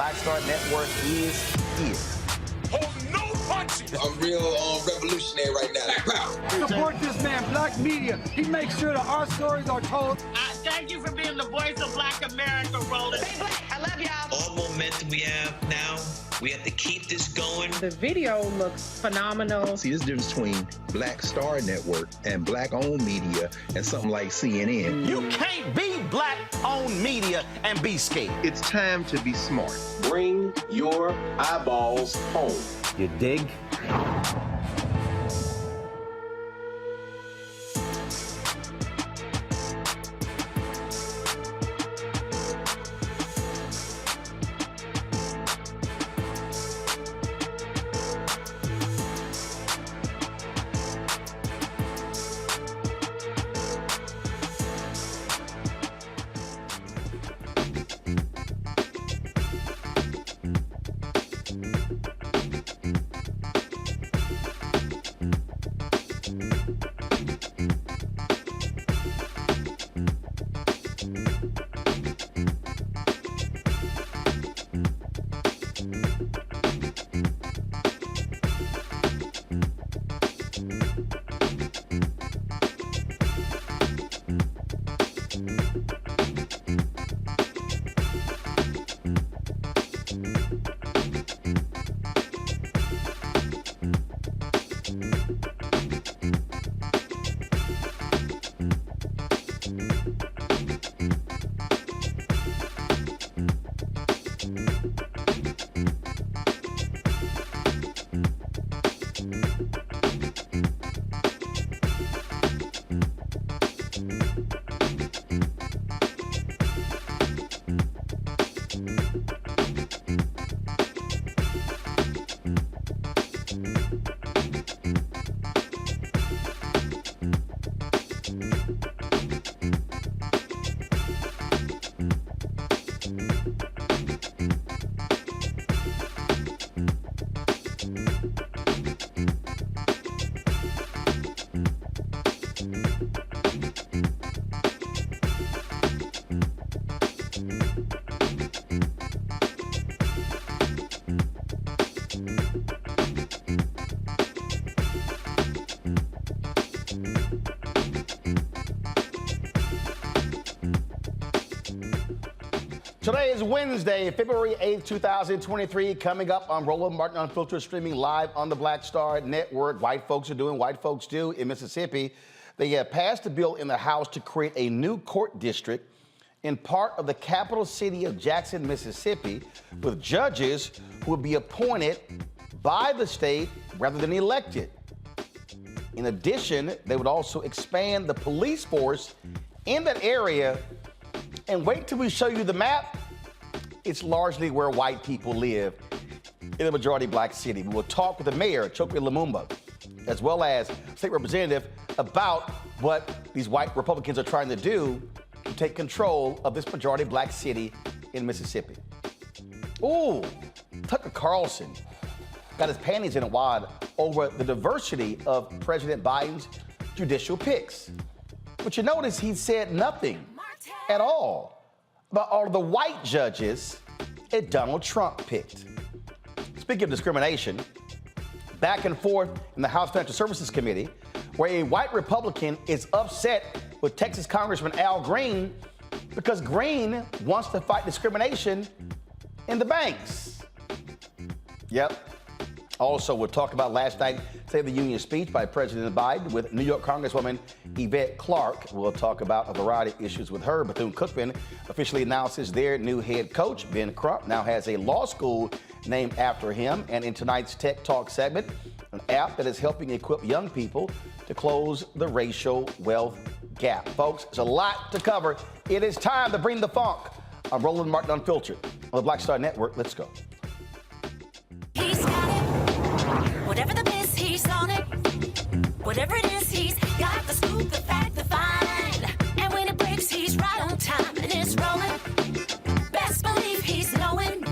Black Star Network is here. Hold no punches. I'm real revolutionary right Black power. Support this man, Black media. He makes sure that our stories are told. Thank you for being the voice of Black America, Roland. Stay black. I love y'all. All momentum we have now, we have to keep this going. The video looks phenomenal. See, there's a difference between Black Star Network and Black-owned media and something like CNN. You can't be Black-owned media and be scared. It's time to be smart. Bring your eyeballs home. You dig? Today is Wednesday, February 8th, 2023. Coming up on Roland Martin Unfiltered, streaming live on the Black Star Network. White folks are doing white folks do in Mississippi. They have passed a bill in the House to create a new court district in part of the capital city of Jackson, Mississippi, with judges who would be appointed by the state rather than elected. In addition, they would also expand the police force in that area. And wait till we show you the map. It's largely where white people live in a majority black city. We will talk with the mayor, Chokwe Lumumba, as well as state representative about what these white Republicans are trying to do to take control of this majority black city in Mississippi. Ooh, Tucker Carlson got his panties in a wad over the diversity of President Biden's judicial picks. But you notice he said nothing at all about all of the white judges that Donald Trump picked. Speaking of discrimination, back and forth in the House Financial Services Committee, where a white Republican is upset with Texas Congressman Al Green because Green wants to fight discrimination in the banks. Yep. Also, we'll talk about last night's State of the Union speech by President Biden with New York Congresswoman Yvette Clarke. We'll talk about a variety of issues with her. Bethune-Cookman officially announces their new head coach. Ben Crump now has a law school named after him. And in tonight's Tech Talk segment, an app that is helping equip young people to close the racial wealth gap. Folks, there's a lot to cover. It is time to bring the funk. I'm Roland Martin Unfiltered on the Black Star Network. Let's go. He's got it. Whatever the miss, he's on it. Whatever it is, he's got the scoop, the fact, the find. And when it breaks, he's right on time and it's rolling. Best believe he's knowing.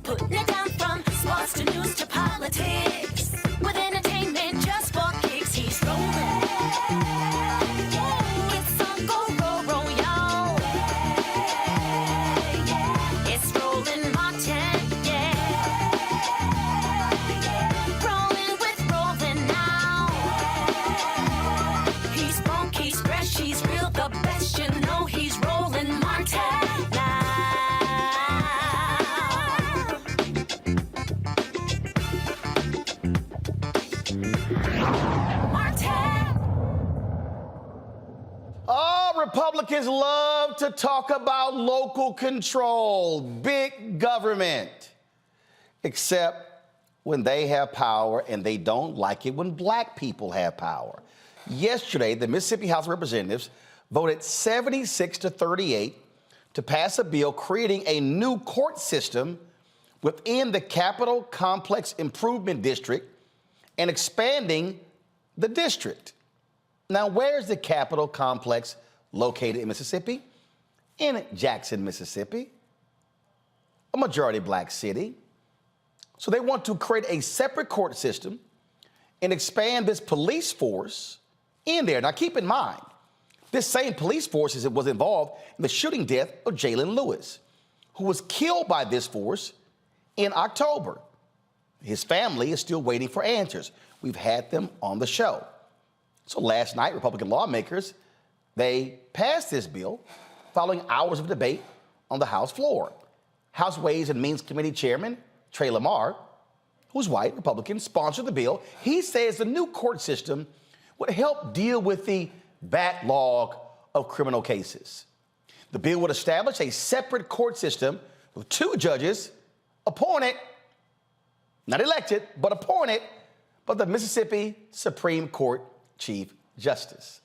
Putting it down from sports to news to politics. With entertainment just for kicks, he's rolling. It's on Go, roll, y'all. It's Roland Martin, yeah. Rolling with Roland now. Martin. Oh, Republicans love to talk about local control, big government, except when they have power, and they don't like it when black people have power. Yesterday, the Mississippi House of Representatives voted 76-38 to pass a bill creating a new court system within the Capitol Complex Improvement District and expanding the district. Now, where's the Capitol Complex located in Mississippi? In Jackson, Mississippi, a majority black city. So they want to create a separate court system and expand this police force in there. Now, keep in mind, this same police force was involved in the shooting death of Jalen Lewis, who was killed by this force in October. His family is still waiting for answers. We've had them on the show. So last night, Republican lawmakers, they passed this bill following hours of debate on the House floor. House Ways and Means Committee Chairman Trey Lamar, who's white, Republican, sponsored the bill. He says the new court system would help deal with the backlog of criminal cases. The bill would establish a separate court system with 2 judges appointed, not elected, but appointed by the Mississippi Supreme Court Chief Justice.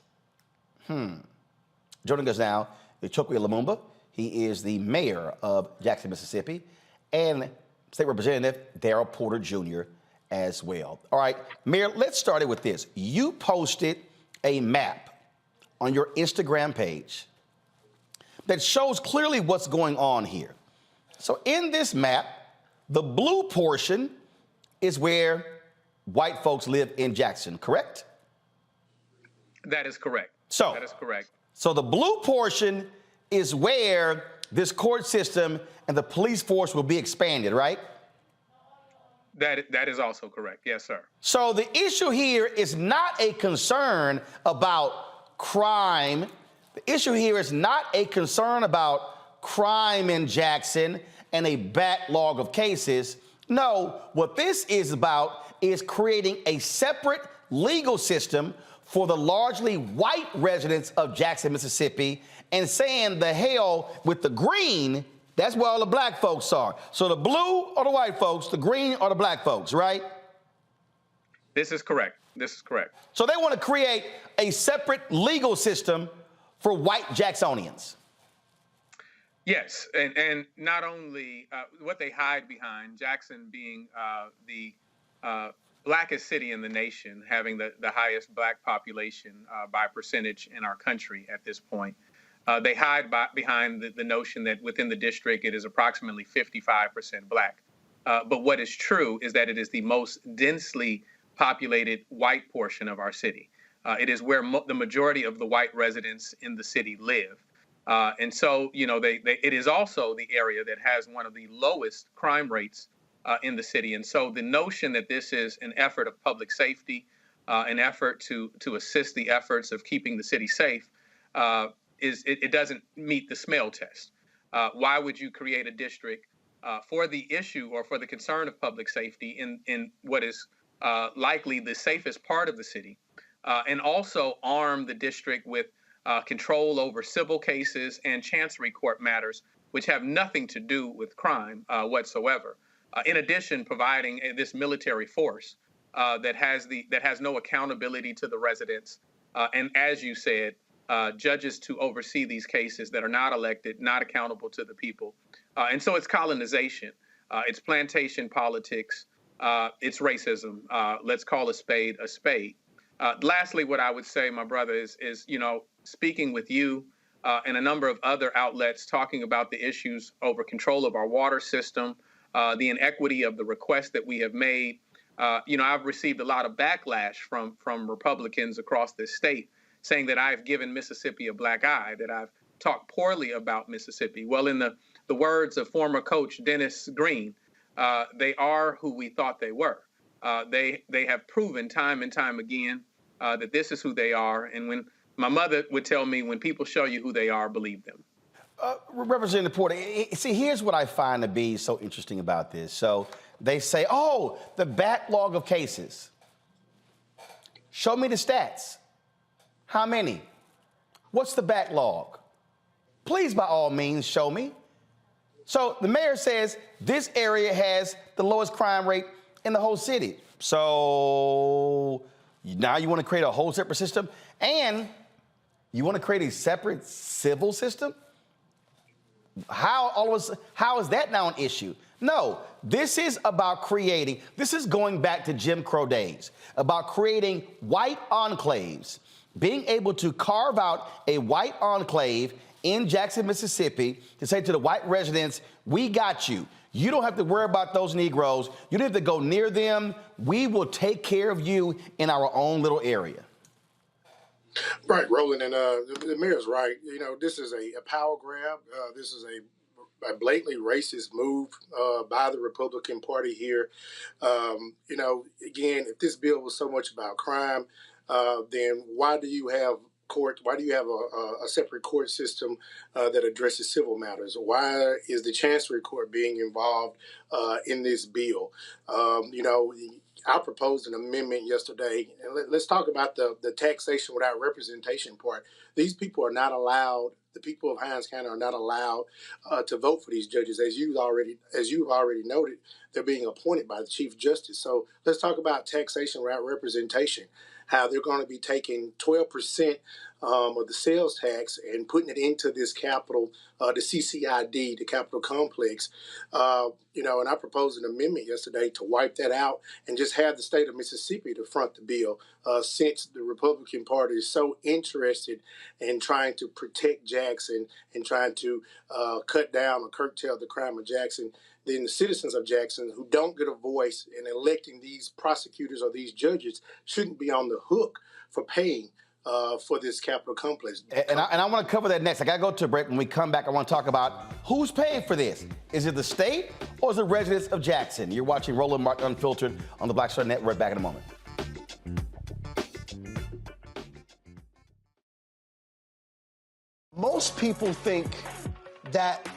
Joining us now is Chokwe Lumumba. He is the mayor of Jackson, Mississippi, and State Representative Darrell Porter Jr. as well. All right, Mayor, let's start it with this. You posted a map on your Instagram page that shows clearly what's going on here. So in this map, the blue portion is where white folks live in Jackson, correct? That is correct. That is correct. So the blue portion is where this court system and the police force will be expanded, right? That is also correct. Yes, sir. So the issue here is not a concern about crime. The issue here is not a concern about crime in Jackson and a backlog of cases. No, what this is about is creating a separate legal system for the largely white residents of Jackson, Mississippi, and saying the hell with the green, that's where all the black folks are. So the blue are the white folks, the green are the black folks, right? This is correct. This is correct. So they want to create a separate legal system for white Jacksonians. Yes, and not only what they hide behind, Jackson being the blackest city in the nation, having the highest black population by percentage in our country at this point. They hide behind the notion that within the district it is approximately 55% black. But what is true is that it is the most densely populated white portion of our city. It is where the majority of the white residents in the city live. And so, you know, it is also the area that has one of the lowest crime rates in the city. And so the notion that this is an effort of public safety, an effort to assist the efforts of keeping the city safe, it doesn't meet the smell test. Why would you create a district for the issue or for the concern of public safety in what is likely the safest part of the city, and also arm the district with control over civil cases and chancery court matters, which have nothing to do with crime whatsoever? In addition, providing this military force that has no accountability to the residents, and as you said, judges to oversee these cases that are not elected, not accountable to the people. And so it's colonization, it's plantation politics, it's racism. Let's call a spade a spade. Lastly, what I would say, my brother, is you know, speaking with you and a number of other outlets talking about the issues over control of our water system, the inequity of the requests that we have made. You know, I've received a lot of backlash from Republicans across this state saying that I've given Mississippi a black eye, that I've talked poorly about Mississippi. Well, in the words of former coach Dennis Green, they are who we thought they were. They have proven time and time again that this is who they are. And when my mother would tell me, when people show you who they are, believe them. Representative Porter, see, here's what I find to be so interesting about this. So they say, oh, the backlog of cases. Show me the stats. How many? What's the backlog? Please, by all means, show me. So the mayor says this area has the lowest crime rate in the whole city. So now you want to create a whole separate system, and you want to create a separate civil system? How is that now an issue? No, this is about creating, this is going back to Jim Crow days, about creating white enclaves, being able to carve out a white enclave in Jackson, Mississippi, to say to the white residents, we got you. You don't have to worry about those Negroes. You don't have to go near them. We will take care of you in our own little area. Right, Roland, and the mayor's right. You know, this is a power grab. This is a blatantly racist move by the Republican Party here. You know, again, if this bill was so much about crime, then why do you have court? Why do you have a separate court system that addresses civil matters? Why is the Chancery Court being involved in this bill? You know, I proposed an amendment yesterday, and let's talk about the taxation without representation part. These people are not allowed. The people of Hinds County are not allowed to vote for these judges, as you've already noted. They're being appointed by the Chief Justice. So let's talk about taxation without representation. How they're going to be taking 12% of the sales tax and putting it into this capital, the CCID, the Capitol Complex. You know, and I proposed an amendment yesterday to wipe that out and just have the state of Mississippi to front the bill, since the Republican Party is so interested in trying to protect Jackson and trying to cut down or curtail the crime of Jackson. Then the citizens of Jackson who don't get a voice in electing these prosecutors or these judges shouldn't be on the hook for paying for this Capitol Complex. And I want to cover that next. I got to go to a break. When we come back, I want to talk about who's paying for this. Is it the state or is it residents of Jackson? You're watching Roland Martin Unfiltered on the Black Star Network. Back in a moment. Most people think that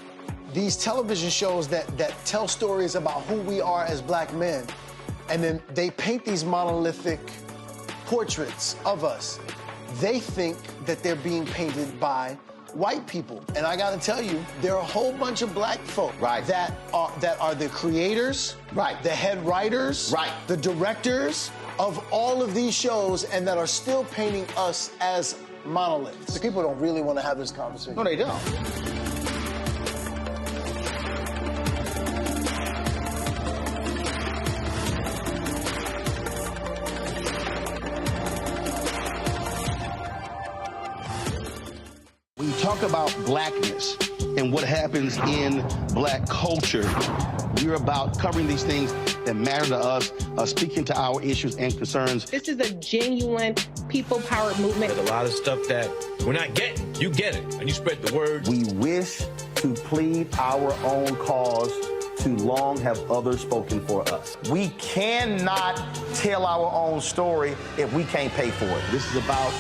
these television shows that tell stories about who we are as black men, and then they paint these monolithic portraits of us. They think that they're being painted by white people. And I gotta tell you, there are a whole bunch of black folk that are the creators, the head writers, the directors of all of these shows, and that are still painting us as monoliths. The people don't really want to have this conversation. No, they don't. When you talk about blackness and what happens in black culture, we're about covering these things that matter to us, speaking to our issues and concerns. This is a genuine people-powered movement. There's a lot of stuff that we're not getting. You get it, and you spread the word. We wish to plead our own cause. Too long have others spoken for us. We cannot tell our own story if we can't pay for it. This is about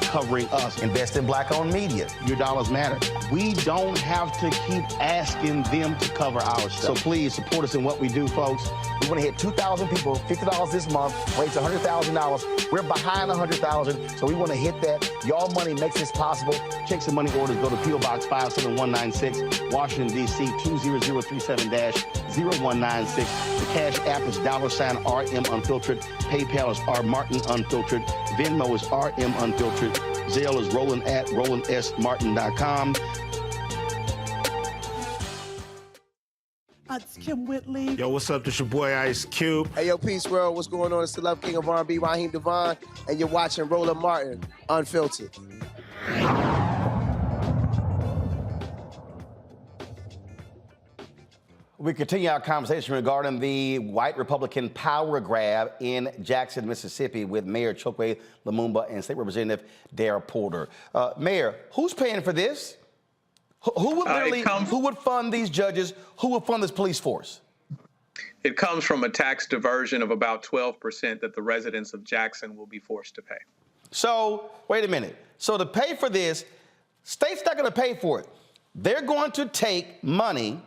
covering us. Invest in black-owned media. Your dollars matter. We don't have to keep asking them to cover our stuff. So please support us in what we do, folks. We want to hit 2,000 people, $50 this month, raise $100,000. We're behind 100,000, so we want to hit that. Y'all money makes this possible. Checks and money orders go to P.O. Box 57196, Washington, D.C. 20037-0196. The Cash App is $RM Unfiltered. PayPal is R Martin Unfiltered. Venmo is RM Unfiltered. Zelle is Roland at RolandSMartin.com. It's Kim Whitley. Yo, what's up? This your boy Ice Cube. Hey, yo, peace world. What's going on? It's the Love King of R&B, Raheem Devon, and you're watching Roland Martin Unfiltered. We continue our conversation regarding the white Republican power grab in Jackson, Mississippi, with Mayor Chokwe Lumumba and State Representative Dara Porter. Mayor, who's paying for this? Who would fund these judges? Who would fund this police force? It comes from a tax diversion of about 12% that the residents of Jackson will be forced to pay. So, wait a minute. So to pay for this, state's not going to pay for it. They're going to take money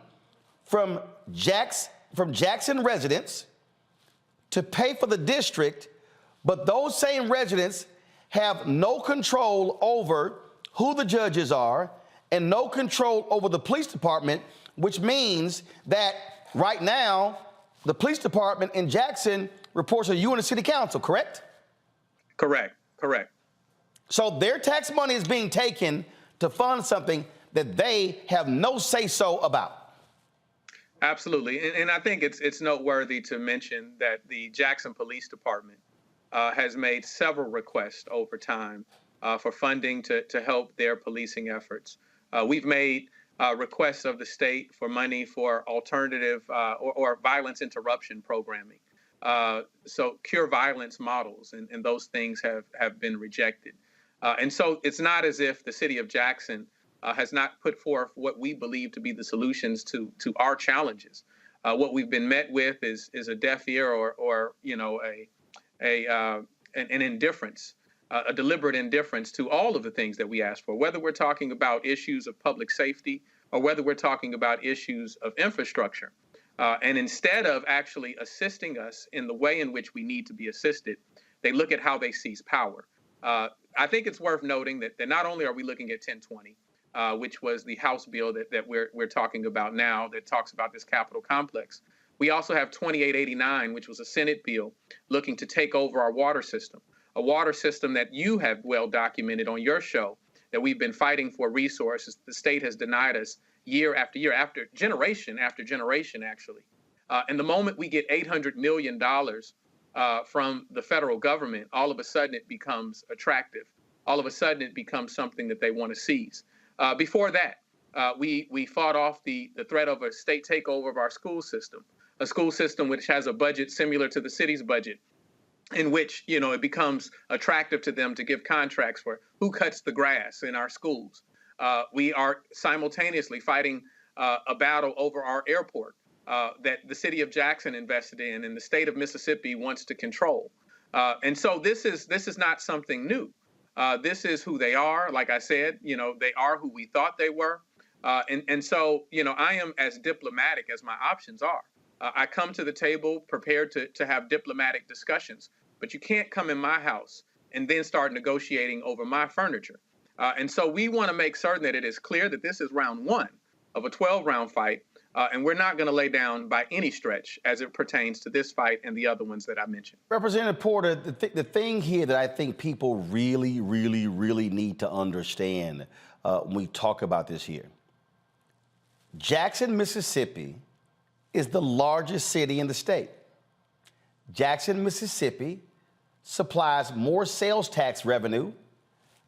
from Jackson residents to pay for the district But those same residents have no control over who the judges are and no control over the police department, which means that right now, the police department in Jackson reports to you and the city council, correct? Correct. So their tax money is being taken to fund something that they have no say-so about. Absolutely. And I think it's noteworthy to mention that the Jackson Police Department has made several requests over time for funding to help their policing efforts. We've made requests of the state for money for alternative or violence interruption programming. So cure violence models and those things have been rejected. And so it's not as if the city of Jackson has not put forth what we believe to be the solutions to our challenges. What we've been met with is a deaf ear or an indifference, a deliberate indifference to all of the things that we ask for, whether we're talking about issues of public safety or whether we're talking about issues of infrastructure. And instead of actually assisting us in the way in which we need to be assisted, they look at how they seize power. I think it's worth noting that not only are we looking at 1020, which was the House bill that we're talking about now that talks about this Capitol complex. We also have 2889, which was a Senate bill looking to take over our water system, a water system that you have well documented on your show, that we've been fighting for resources. The state has denied us year after year, after generation, actually. And the moment we get $800 million from the federal government, all of a sudden it becomes attractive. All of a sudden it becomes something that they want to seize. Before that, we fought off the threat of a state takeover of our school system, a school system which has a budget similar to the city's budget, in which, it becomes attractive to them to give contracts for who cuts the grass in our schools. We are simultaneously fighting a battle over our airport that the city of Jackson invested in and the state of Mississippi wants to control. And so this is not something new. This is who they are. Like I said, they are who we thought they were. And so, I am as diplomatic as my options are. I come to the table prepared to have diplomatic discussions, but you can't come in my house and then start negotiating over my furniture. And so we want to make certain that it is clear that this is round one of a 12-round fight, and we're not going to lay down by any stretch as it pertains to this fight and the other ones that I mentioned. Representative Porter, the thing here that I think people really, really, really need to understand when we talk about this here, Jackson, Mississippi is the largest city in the state. Jackson, Mississippi supplies more sales tax revenue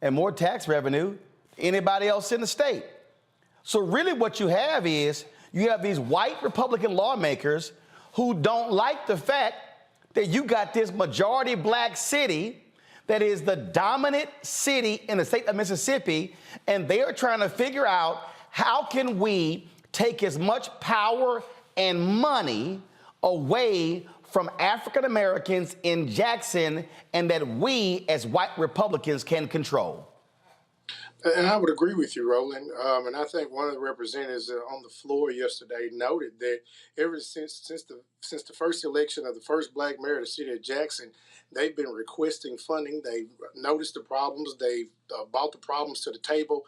and more tax revenue than anybody else in the state. So really what you have is you have these white Republican lawmakers who don't like the fact that you got this majority black city that is the dominant city in the state of Mississippi, and they are trying to figure out how can we take as much power and money away from African Americans in Jackson and that we as white Republicans can control. And I would agree with you, Roland. And I think one of the representatives on the floor yesterday noted that ever since the first election of the first black mayor of the city of Jackson, they've been requesting funding. They've noticed the problems. They've brought the problems to the table,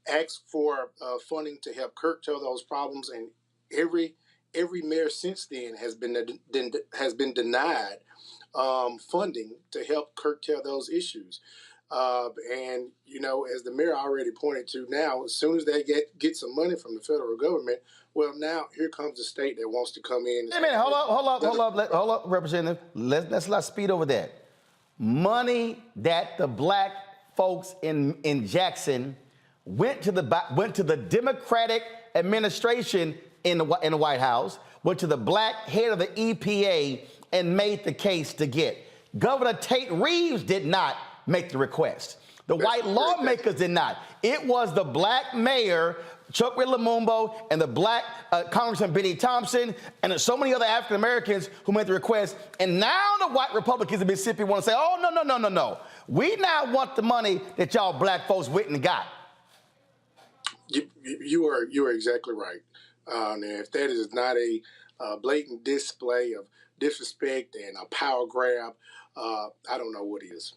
asked for funding to help curtail those problems, and every mayor since then has been denied funding to help curtail those issues. And as the mayor already pointed to, now as soon as they get some money from the federal government, well, now here comes the state that wants to come in. Wait a minute, hold up, Representative. Let's not speed over that. Money that the black folks in Jackson went to the Democratic administration in the White House, went to the black head of the EPA and made the case to get. Governor Tate Reeves did not make the request. The white lawmakers did not. It was the black mayor, Chokwe Lumumba, and the black Congressman Benny Thompson, and so many other African Americans who made the request. And now the white Republicans in Mississippi want to say, oh, no. We now want the money that y'all black folks went and got. You are exactly right. Now, if that is not a blatant display of disrespect and a power grab, I don't know what is.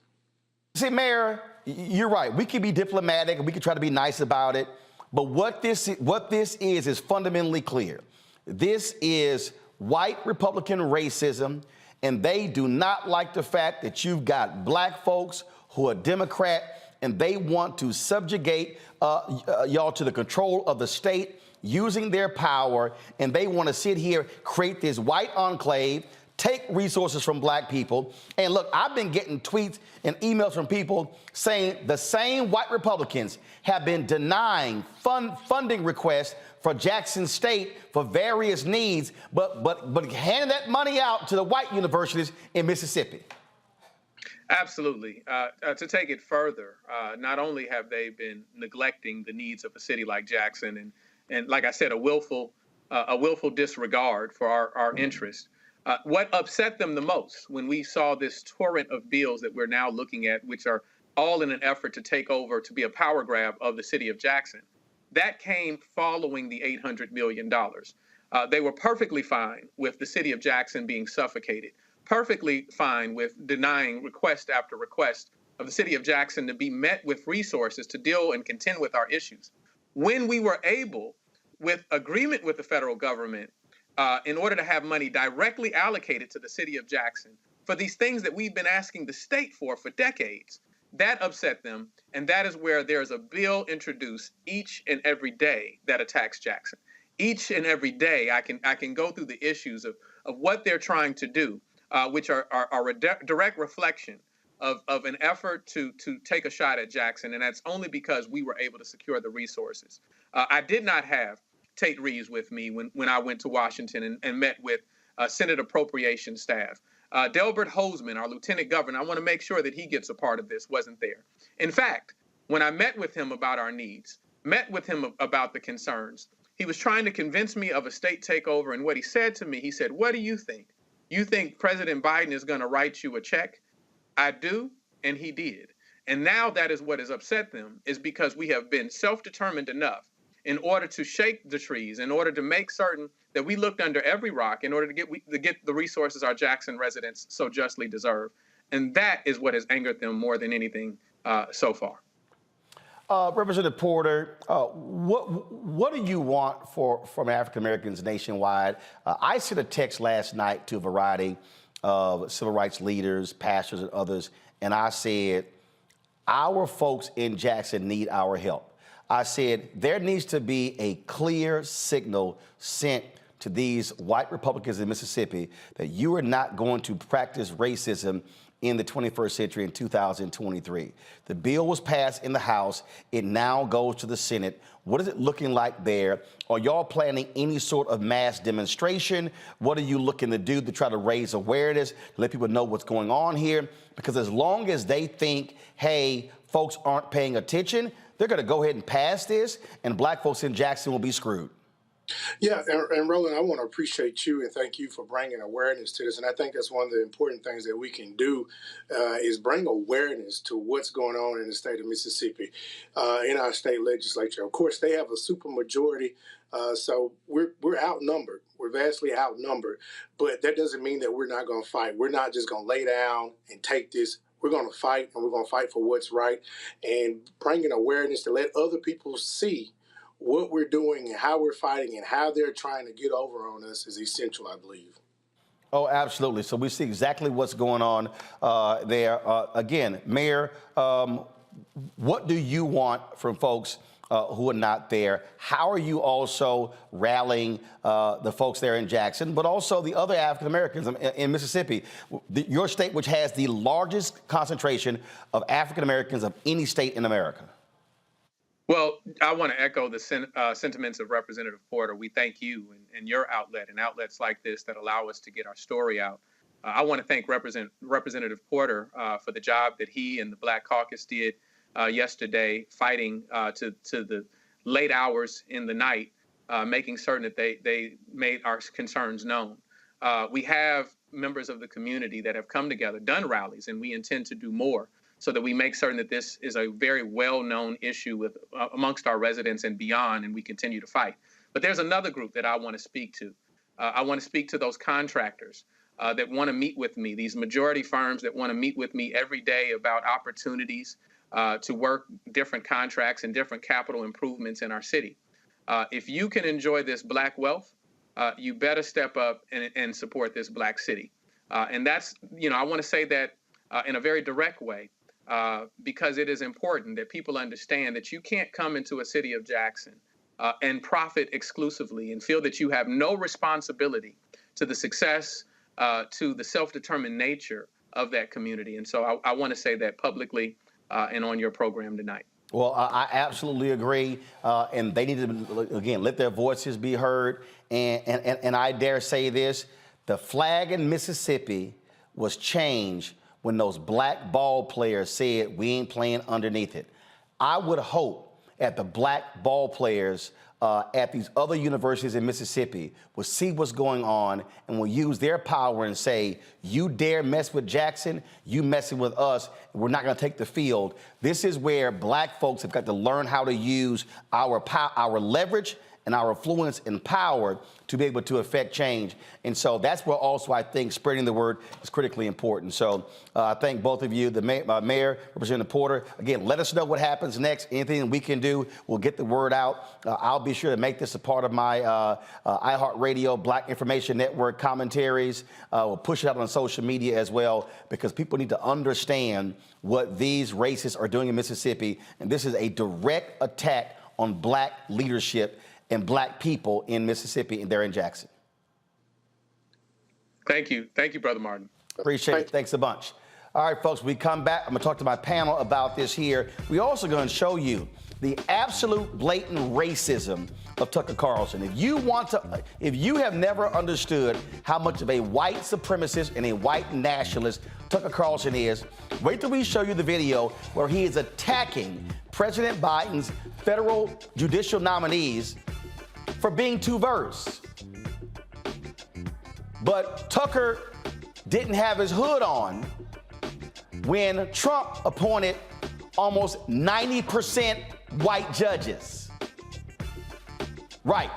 See, Mayor, you're right. We can be diplomatic and we can try to be nice about it. But what this is fundamentally clear. This is white Republican racism, and they do not like the fact that you've got black folks who are Democrat, and they want to subjugate y'all to the control of the state using their power, and they want to sit here, create this white enclave, take resources from black people. And look, I've been getting tweets and emails from people saying the same white Republicans have been denying funding requests for Jackson State for various needs, but handing that money out to the white universities in Mississippi. Absolutely. To take it further, not only have they been neglecting the needs of a city like Jackson and like I said, a willful disregard for our interests. What upset them the most when we saw this torrent of bills that we're now looking at, which are all in an effort to take over, to be a power grab of the city of Jackson, that came following the $800 million. They were perfectly fine with the city of Jackson being suffocated, perfectly fine with denying request after request of the city of Jackson to be met with resources to deal and contend with our issues. When we were able, with agreement with the federal government, in order to have money directly allocated to the city of Jackson for these things that we've been asking the state for decades, that upset them. And that is where there's a bill introduced each and every day that attacks Jackson. Each and every day, I can go through the issues of what they're trying to do, which are a direct reflection of an effort to take a shot at Jackson. And that's only because we were able to secure the resources. I did not have Tate Reeves with me when I went to Washington and met with Senate Appropriations staff. Delbert Hosemann, our lieutenant governor, I want to make sure that he gets a part of this, wasn't there. In fact, when I met with him about our needs, met with him about the concerns, he was trying to convince me of a state takeover. And what he said to me, he said, "What do you think? You think President Biden is going to write you a check?" I do, and he did. And now that is what has upset them, is because we have been self-determined enough in order to shake the trees, in order to make certain that we looked under every rock in order to get the resources our Jackson residents so justly deserve. And that is what has angered them more than anything so far. Representative Porter, what do you want from African Americans nationwide? I sent a text last night to a variety of civil rights leaders, pastors, and others, and I said, our folks in Jackson need our help. I said, there needs to be a clear signal sent to these white Republicans in Mississippi that you are not going to practice racism in the 21st century in 2023. The bill was passed in the House. It now goes to the Senate. What is it looking like there? Are y'all planning any sort of mass demonstration? What are you looking to do to try to raise awareness, to let people know what's going on here? Because as long as they think, hey, folks aren't paying attention, they're going to go ahead and pass this, and black folks in Jackson will be screwed. Yeah, and Roland, I want to appreciate you and thank you for bringing awareness to this. And I think that's one of the important things that we can do is bring awareness to what's going on in the state of Mississippi, in our state legislature. Of course, they have a supermajority, so we're outnumbered. We're vastly outnumbered, but that doesn't mean that we're not going to fight. We're not just going to lay down and take this. We're going to fight, and we're going to fight for what's right, and bringing awareness to let other people see what we're doing and how we're fighting and how they're trying to get over on us is essential, I believe. Oh, absolutely. So we see exactly what's going on there. Again, Mayor, what do you want from folks who are not there? How are you also rallying the folks there in Jackson, but also the other African Americans in Mississippi, your state, which has the largest concentration of African Americans of any state in America? Well, I want to echo the sentiments of Representative Porter. We thank you and your outlet and outlets like this that allow us to get our story out. I want to thank Representative Porter for the job that he and the Black Caucus did yesterday, fighting to the late hours in the night, making certain that they made our concerns known. We have members of the community that have come together, done rallies, and we intend to do more, so that we make certain that this is a very well-known issue with amongst our residents and beyond, and we continue to fight. But there's another group that I want to speak to. I want to speak to those contractors that want to meet with me, these majority firms that want to meet with me every day about opportunities to work different contracts and different capital improvements in our city. If you can enjoy this Black wealth, you better step up and support this Black city. And that's, I want to say that in a very direct way, because it is important that people understand that you can't come into a city of Jackson and profit exclusively and feel that you have no responsibility to the success, to the self-determined nature of that community. And so I want to say that publicly and on your program tonight. Well, I absolutely agree, and they need to, again, let their voices be heard. And I dare say this, the flag in Mississippi was changed when those Black ball players said, we ain't playing underneath it. I would hope that the Black ball players at these other universities in Mississippi will see what's going on and will use their power and say, you dare mess with Jackson, you messing with us, we're not gonna take the field. This is where Black folks have got to learn how to use our leverage and our influence and power to be able to affect change. And so that's where also I think spreading the word is critically important. So I thank both of you, the Mayor, Representative Porter. Again, let us know what happens next. Anything we can do, we'll get the word out. I'll be sure to make this a part of my iHeartRadio Black Information Network commentaries. We'll push it out on social media as well, because people need to understand what these racists are doing in Mississippi. And this is a direct attack on Black leadership and Black people in Mississippi, and they're in Jackson. Thank you. Thank you, Brother Martin. Appreciate it. Thanks a bunch. All right, folks, we come back. I'm going to talk to my panel about this here. We're also going to show you the absolute blatant racism of Tucker Carlson. If you have never understood how much of a white supremacist and a white nationalist Tucker Carlson is, wait till we show you the video where he is attacking President Biden's federal judicial nominees for being too verse. But Tucker didn't have his hood on when Trump appointed almost 90% white judges. Right.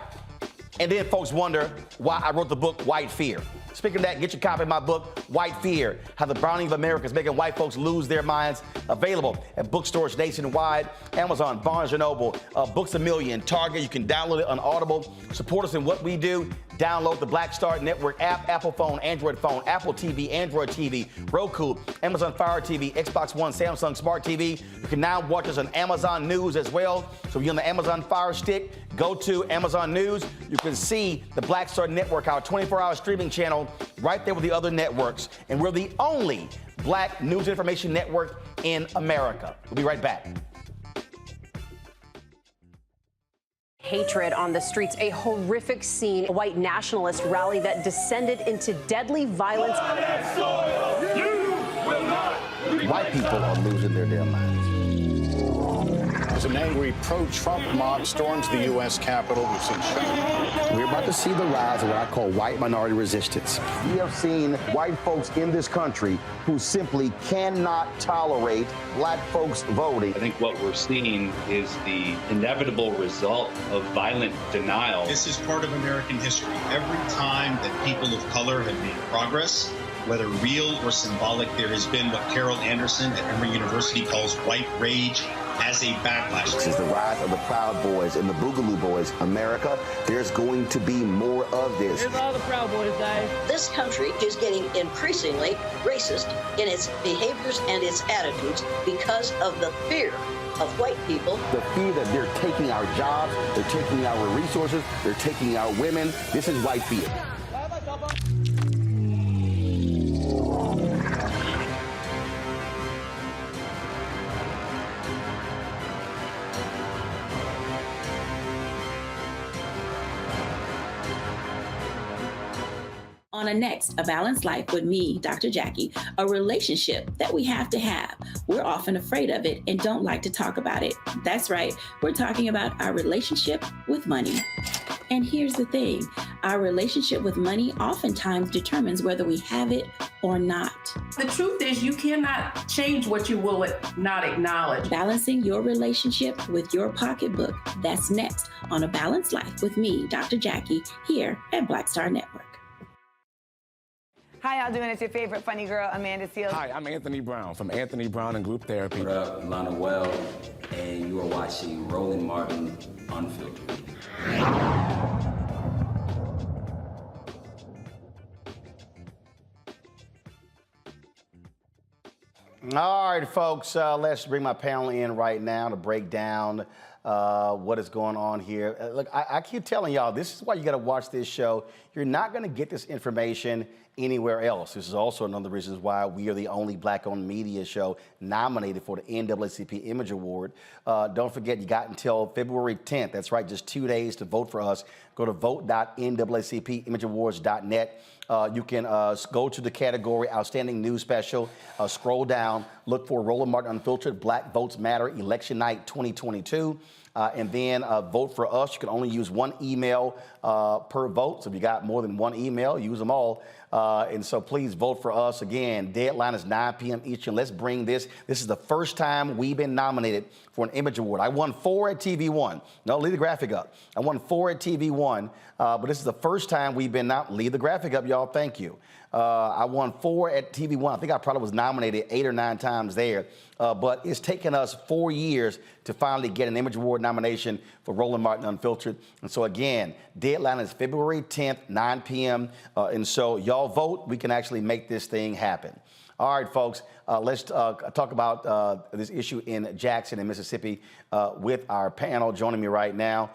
And then folks wonder why I wrote the book White Fear. Speaking of that, get your copy of my book, White Fear, How the Browning of America is Making White Folks Lose Their Minds, available at bookstores nationwide, Amazon, Barnes & Noble, Books A Million, Target. You can download it on Audible. Support us in what we do. Download the Black Star Network app, Apple phone, Android phone, Apple TV, Android TV, Roku, Amazon Fire TV, Xbox One, Samsung Smart TV. You can now watch us on Amazon News as well. So if you're on the Amazon Fire Stick, go to Amazon News. You can see the Black Star Network, our 24-hour streaming channel, right there with the other networks. And we're the only Black news information network in America. We'll be right back. Hatred on the streets, a horrific scene, a white nationalist rally that descended into deadly violence. White people are losing their damn minds. As an angry pro-Trump mob storms the U.S. Capitol, we've seen We're about to see the rise of what I call white minority resistance. We have seen white folks in this country who simply cannot tolerate Black folks voting. I think what we're seeing is the inevitable result of violent denial. This is part of American history. Every time that people of color have made progress, whether real or symbolic, there has been what Carol Anderson at Emory University calls white rage as a backlash. This is the rise of the Proud Boys and the Boogaloo Boys. America, there's going to be more of this. Here's all the Proud Boys, guys. This country is getting increasingly racist in its behaviors and its attitudes because of the fear of white people. The fear that they're taking our jobs, they're taking our resources, they're taking our women. This is white fear. On a next, A Balanced Life with me, Dr. Jackie, a relationship that we have to have. We're often afraid of it and don't like to talk about it. That's right, we're talking about our relationship with money. And here's the thing, our relationship with money oftentimes determines whether we have it or not. The truth is you cannot change what you will not acknowledge. Balancing your relationship with your pocketbook. That's next on A Balanced Life with me, Dr. Jackie, here at Black Star Network. How y'all doing? It's your favorite funny girl, Amanda Seals. Hi, I'm Anthony Brown from Anthony Brown and Group Therapy. What up, Lana Well, and you are watching Roland Martin Unfiltered. All right, folks, let's bring my panel in right now to break down what is going on here. Look, I keep telling y'all, this is why you got to watch this show. You're not going to get this information anywhere else. This is also another of the reasons why we are the only black-owned media show nominated for the NAACP Image Award. Don't forget, you got until February 10th. That's right, just 2 days to vote for us. Go to vote.naacpimageawards.net. You can go to the category Outstanding News Special, scroll down, look for Roland Martin Unfiltered, Black Votes Matter, Election Night 2022. And then vote for us. You can only use one email per vote. So if you got more than one email, use them all. And so please vote for us. Again, deadline is 9 p.m. Eastern. Let's bring this. This is the first time we've been nominated for an Image Award. I won 4 at TV One. No, leave the graphic up. I won 4 at TV One, but this is the first time we've been nominated. Leave the graphic up, y'all. Thank you. I won 4 at TV One. I think I probably was nominated 8 or 9 times there. But it's taken us 4 years to finally get an Image Award nomination for Roland Martin Unfiltered. And so again, deadline is February 10th, 9 p.m. And so y'all vote. We can actually make this thing happen. All right, folks, let's talk about this issue in Jackson in Mississippi with our panel. Joining me right now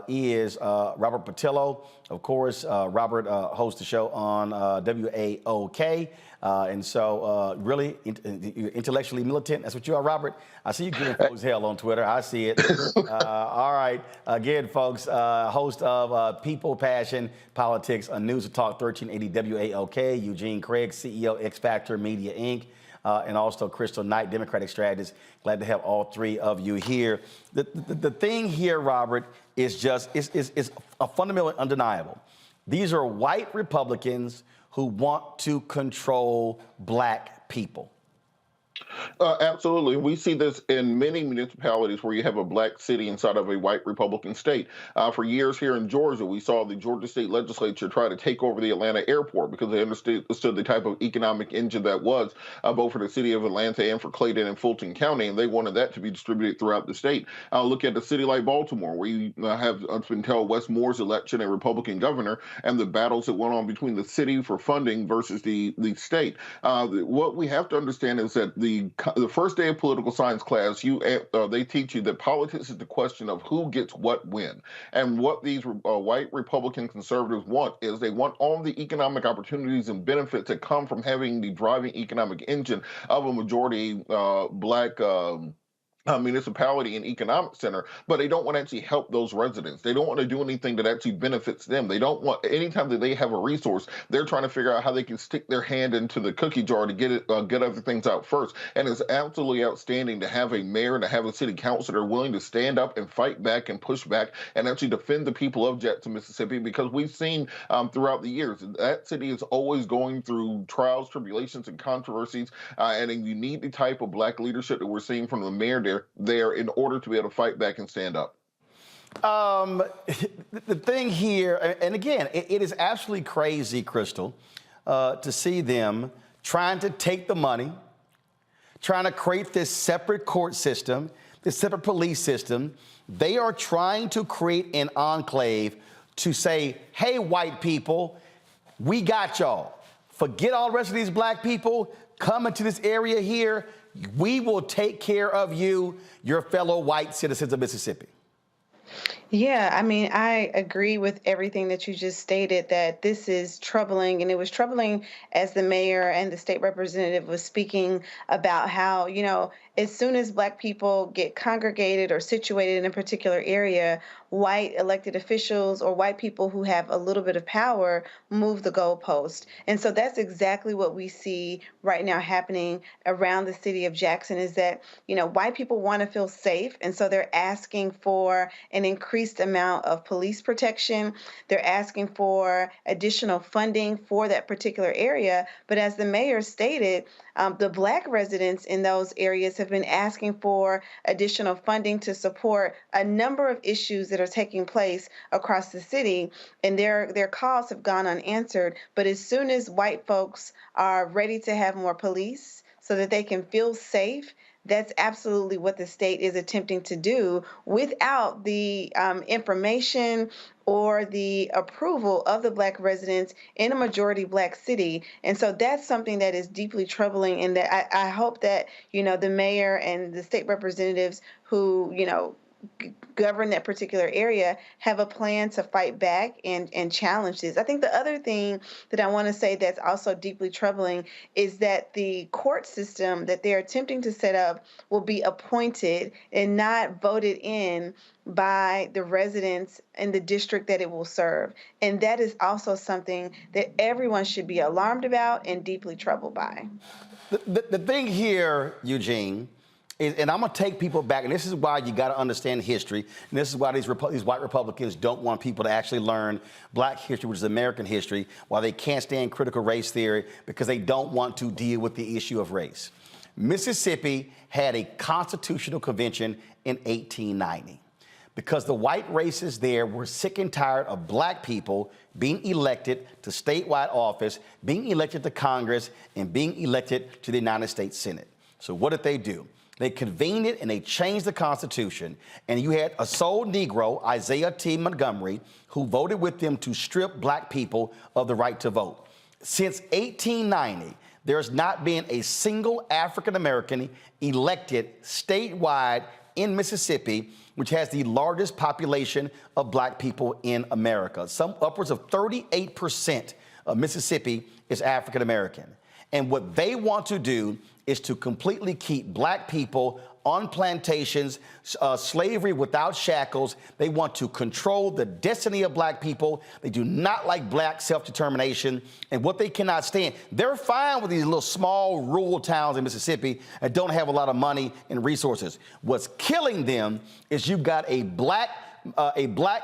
is Robert Patillo. Of course, Robert hosts the show on WAOK. And so really intellectually militant. That's what you are, Robert. I see you giving folks hell on Twitter. I see it. All right. Again, folks, host of People, Passion, Politics on News and Talk 1380 WAOK. Eugene Craig, CEO, X Factor Media, Inc. And also Crystal Knight, Democratic strategist. Glad to have all three of you here. The thing here, Robert, is just is a fundamental undeniable. These are white Republicans who want to control black people. Absolutely. We see this in many municipalities where you have a black city inside of a white Republican state. For years here in Georgia, we saw the Georgia state legislature try to take over the Atlanta airport because they understood the type of economic engine that was both for the city of Atlanta and for Clayton and Fulton County, and they wanted that to be distributed throughout the state. Look at a city like Baltimore, where you have, it's been told, Wes Moore's election, a Republican governor, and the battles that went on between the city for funding versus the state. What we have to understand is that the first day of political science class, they teach you that politics is the question of who gets what when. And what these white Republican conservatives want is they want all the economic opportunities and benefits that come from having the driving economic engine of a majority black municipality and economic center, but they don't want to actually help those residents. They don't want to do anything that actually benefits them. They don't want, anytime that they have a resource, they're trying to figure out how they can stick their hand into the cookie jar to get other things out first. And it's absolutely outstanding to have a mayor and to have a city council that are willing to stand up and fight back and push back and actually defend the people of Jackson, Mississippi, because we've seen throughout the years that city is always going through trials, tribulations, and controversies, and you need the type of black leadership that we're seeing from the mayor there in order to be able to fight back and stand up. The thing here, and again, it is absolutely crazy, Crystal, to see them trying to take the money, trying to create this separate court system, this separate police system. They are trying to create an enclave to say, hey, white people, we got y'all. Forget all the rest of these black people. Come into this area here. We will take care of you, your fellow white citizens of Mississippi. Yeah, I mean, I agree with everything that you just stated, that this is troubling. And it was troubling as the mayor and the state representative was speaking about how, you know, as soon as black people get congregated or situated in a particular area, white elected officials or white people who have a little bit of power move the goalpost. And so that's exactly what we see right now happening around the city of Jackson, is that, you know, white people want to feel safe. And so they're asking for an increased amount of police protection. They're asking for additional funding for that particular area. But as the mayor stated, The Black residents in those areas have been asking for additional funding to support a number of issues that are taking place across the city, and their calls have gone unanswered. But as soon as white folks are ready to have more police so that they can feel safe, that's absolutely what the state is attempting to do without the information or the approval of the Black residents in a majority Black city. And so that's something that is deeply troubling, and that I hope that, the mayor and the state representatives who, govern that particular area have a plan to fight back and challenge this. I think the other thing that I want to say that's also deeply troubling is that the court system that they're attempting to set up will be appointed and not voted in by the residents in the district that it will serve. And that is also something that everyone should be alarmed about and deeply troubled by. The thing here, Eugene, and I'm going to take people back, and this is why you got to understand history, and this is why these white Republicans don't want people to actually learn Black history, which is American history, why they can't stand critical race theory, because they don't want to deal with the issue of race. Mississippi had a constitutional convention in 1890 because the white racists there were sick and tired of Black people being elected to statewide office, being elected to Congress, and being elected to the United States Senate. So what did they do? They convened it and they changed the Constitution. And you had a sole Negro, Isaiah T. Montgomery, who voted with them to strip Black people of the right to vote. Since 1890, there's not been a single African American elected statewide in Mississippi, which has the largest population of Black people in America. Some upwards of 38% of Mississippi is African American. And what they want to do is to completely keep Black people on plantations, slavery without shackles. They want to control the destiny of Black people. They do not like Black self-determination. And what they cannot stand, they're fine with these little small rural towns in Mississippi that don't have a lot of money and resources. What's killing them is you've got a Black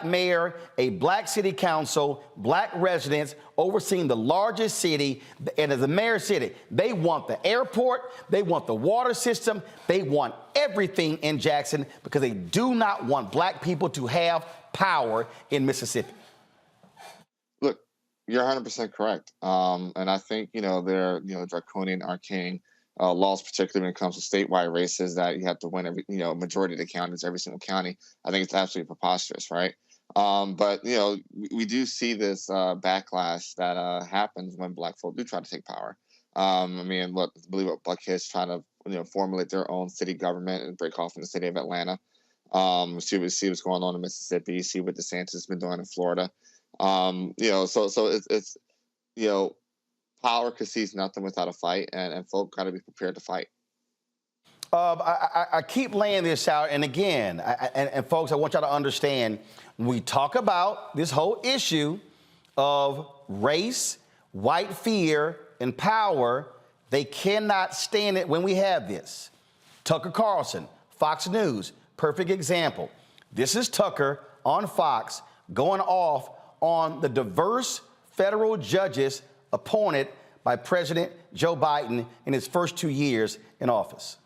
mayor, a Black city council, Black residents overseeing the largest city, and as the mayor said it, they want the airport, they want the water system, they want everything in Jackson because they do not want Black people to have power in Mississippi. Look, you're 100% correct. And I think, there are, draconian, arcane laws, particularly when it comes to statewide races, that you have to win every, majority of the counties, every single county. I think it's absolutely preposterous, right? But we do see this backlash that happens when Black folk do try to take power. I believe what blackest trying to formulate their own city government and break off from the city of Atlanta. See what's going on in Mississippi. See what DeSantis has been doing in Florida. So it's power concedes nothing without a fight, and folk got to be prepared to fight. I keep laying this out, and again, and folks, I want y'all to understand, when we talk about this whole issue of race, white fear, and power, they cannot stand it when we have this. Tucker Carlson, Fox News, perfect example. This is Tucker on Fox going off on the diverse federal judges appointed by President Joe Biden in his first 2 years in office.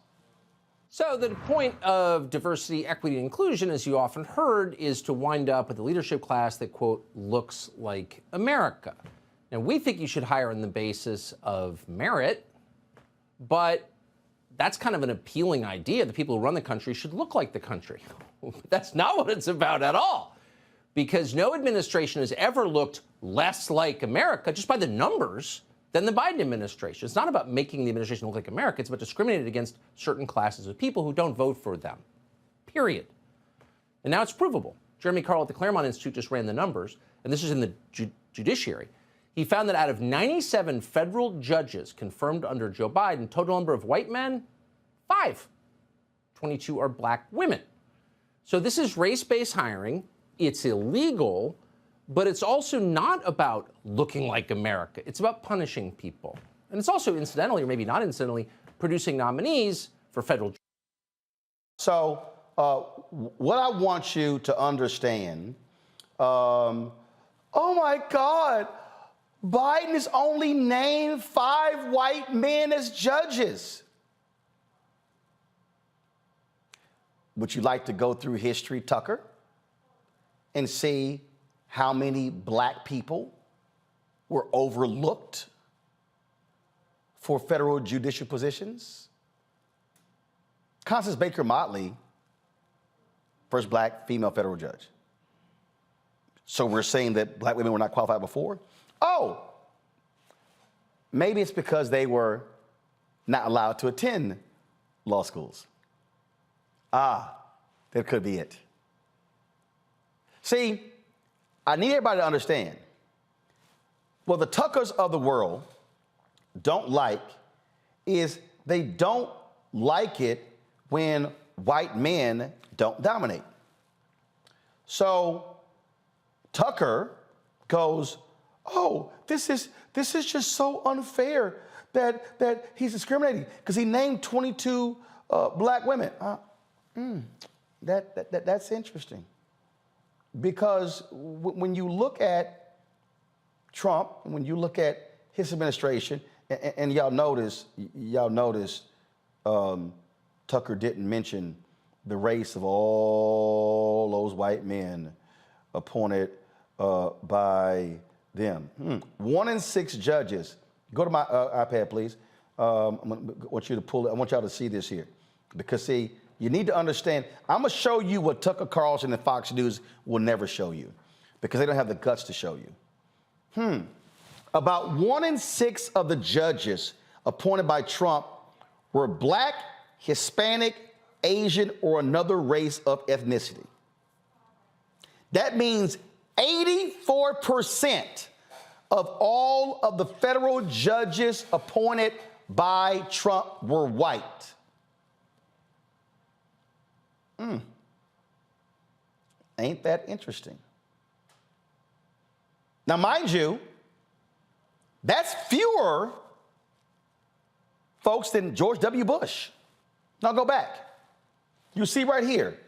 So the point of diversity, equity, and inclusion, as you often heard, is to wind up with a leadership class that, quote, looks like America. Now, we think you should hire on the basis of merit, but that's kind of an appealing idea. The people who run the country should look like the country. That's not what it's about at all, because no administration has ever looked less like America, just by the numbers, than the Biden administration. It's not about making the administration look like America. It's about discriminating against certain classes of people who don't vote for them, period. And now it's provable. Jeremy Carl at the Claremont Institute just ran the numbers, and this is in the judiciary. He found that out of 97 federal judges confirmed under Joe Biden, total number of white men, 5. 22 are Black women. So this is race-based hiring. It's illegal, but it's also not about looking like America. It's about punishing people. And it's also, incidentally, or maybe not incidentally, producing nominees for federal. So what I want you to understand, oh my God, Biden has only named 5 white men as judges. Would you like to go through history, Tucker, and see how many black people were overlooked for federal judicial positions? Constance Baker Motley, first black female federal judge. So we're saying that black women were not qualified before? Oh, maybe it's because they were not allowed to attend law schools. Ah, that could be it. See, I need everybody to understand, what the Tuckers of the world don't like is they don't like it when white men don't dominate. So Tucker goes, oh, this is just so unfair that he's discriminating because he named 22 black women. That's interesting. Because when you look at Trump, when you look at his administration, and y'all notice, Tucker didn't mention the race of all those white men appointed by them. 1 in 6 judges. Go to my iPad, please. I want you to pull it. I want y'all to see this here. Because, see, you need to understand. I'm going to show you what Tucker Carlson and Fox News will never show you because they don't have the guts to show you. About 1 in 6 of the judges appointed by Trump were black, Hispanic, Asian, or another race of ethnicity. That means 84% of all of the federal judges appointed by Trump were white. Ain't that interesting? Now, mind you, that's fewer folks than George W. Bush. Now go back. You see right here,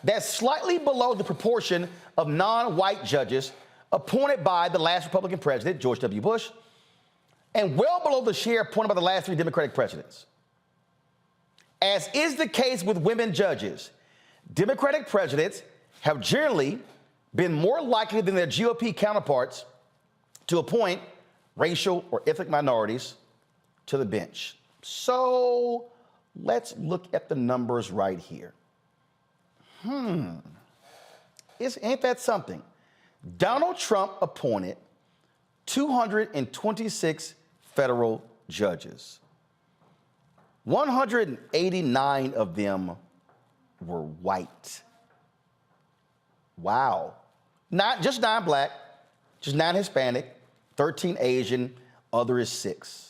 that's slightly below the proportion of non-white judges appointed by the last Republican president, George W. Bush, and well below the share appointed by the last 3 Democratic presidents. As is the case with women judges, Democratic presidents have generally been more likely than their GOP counterparts to appoint racial or ethnic minorities to the bench. So let's look at the numbers right here. Ain't that something? Donald Trump appointed 226 federal judges. 189 of them were white. Wow. Not just 9 black, just 9 Hispanic, 13 Asian, other is 6.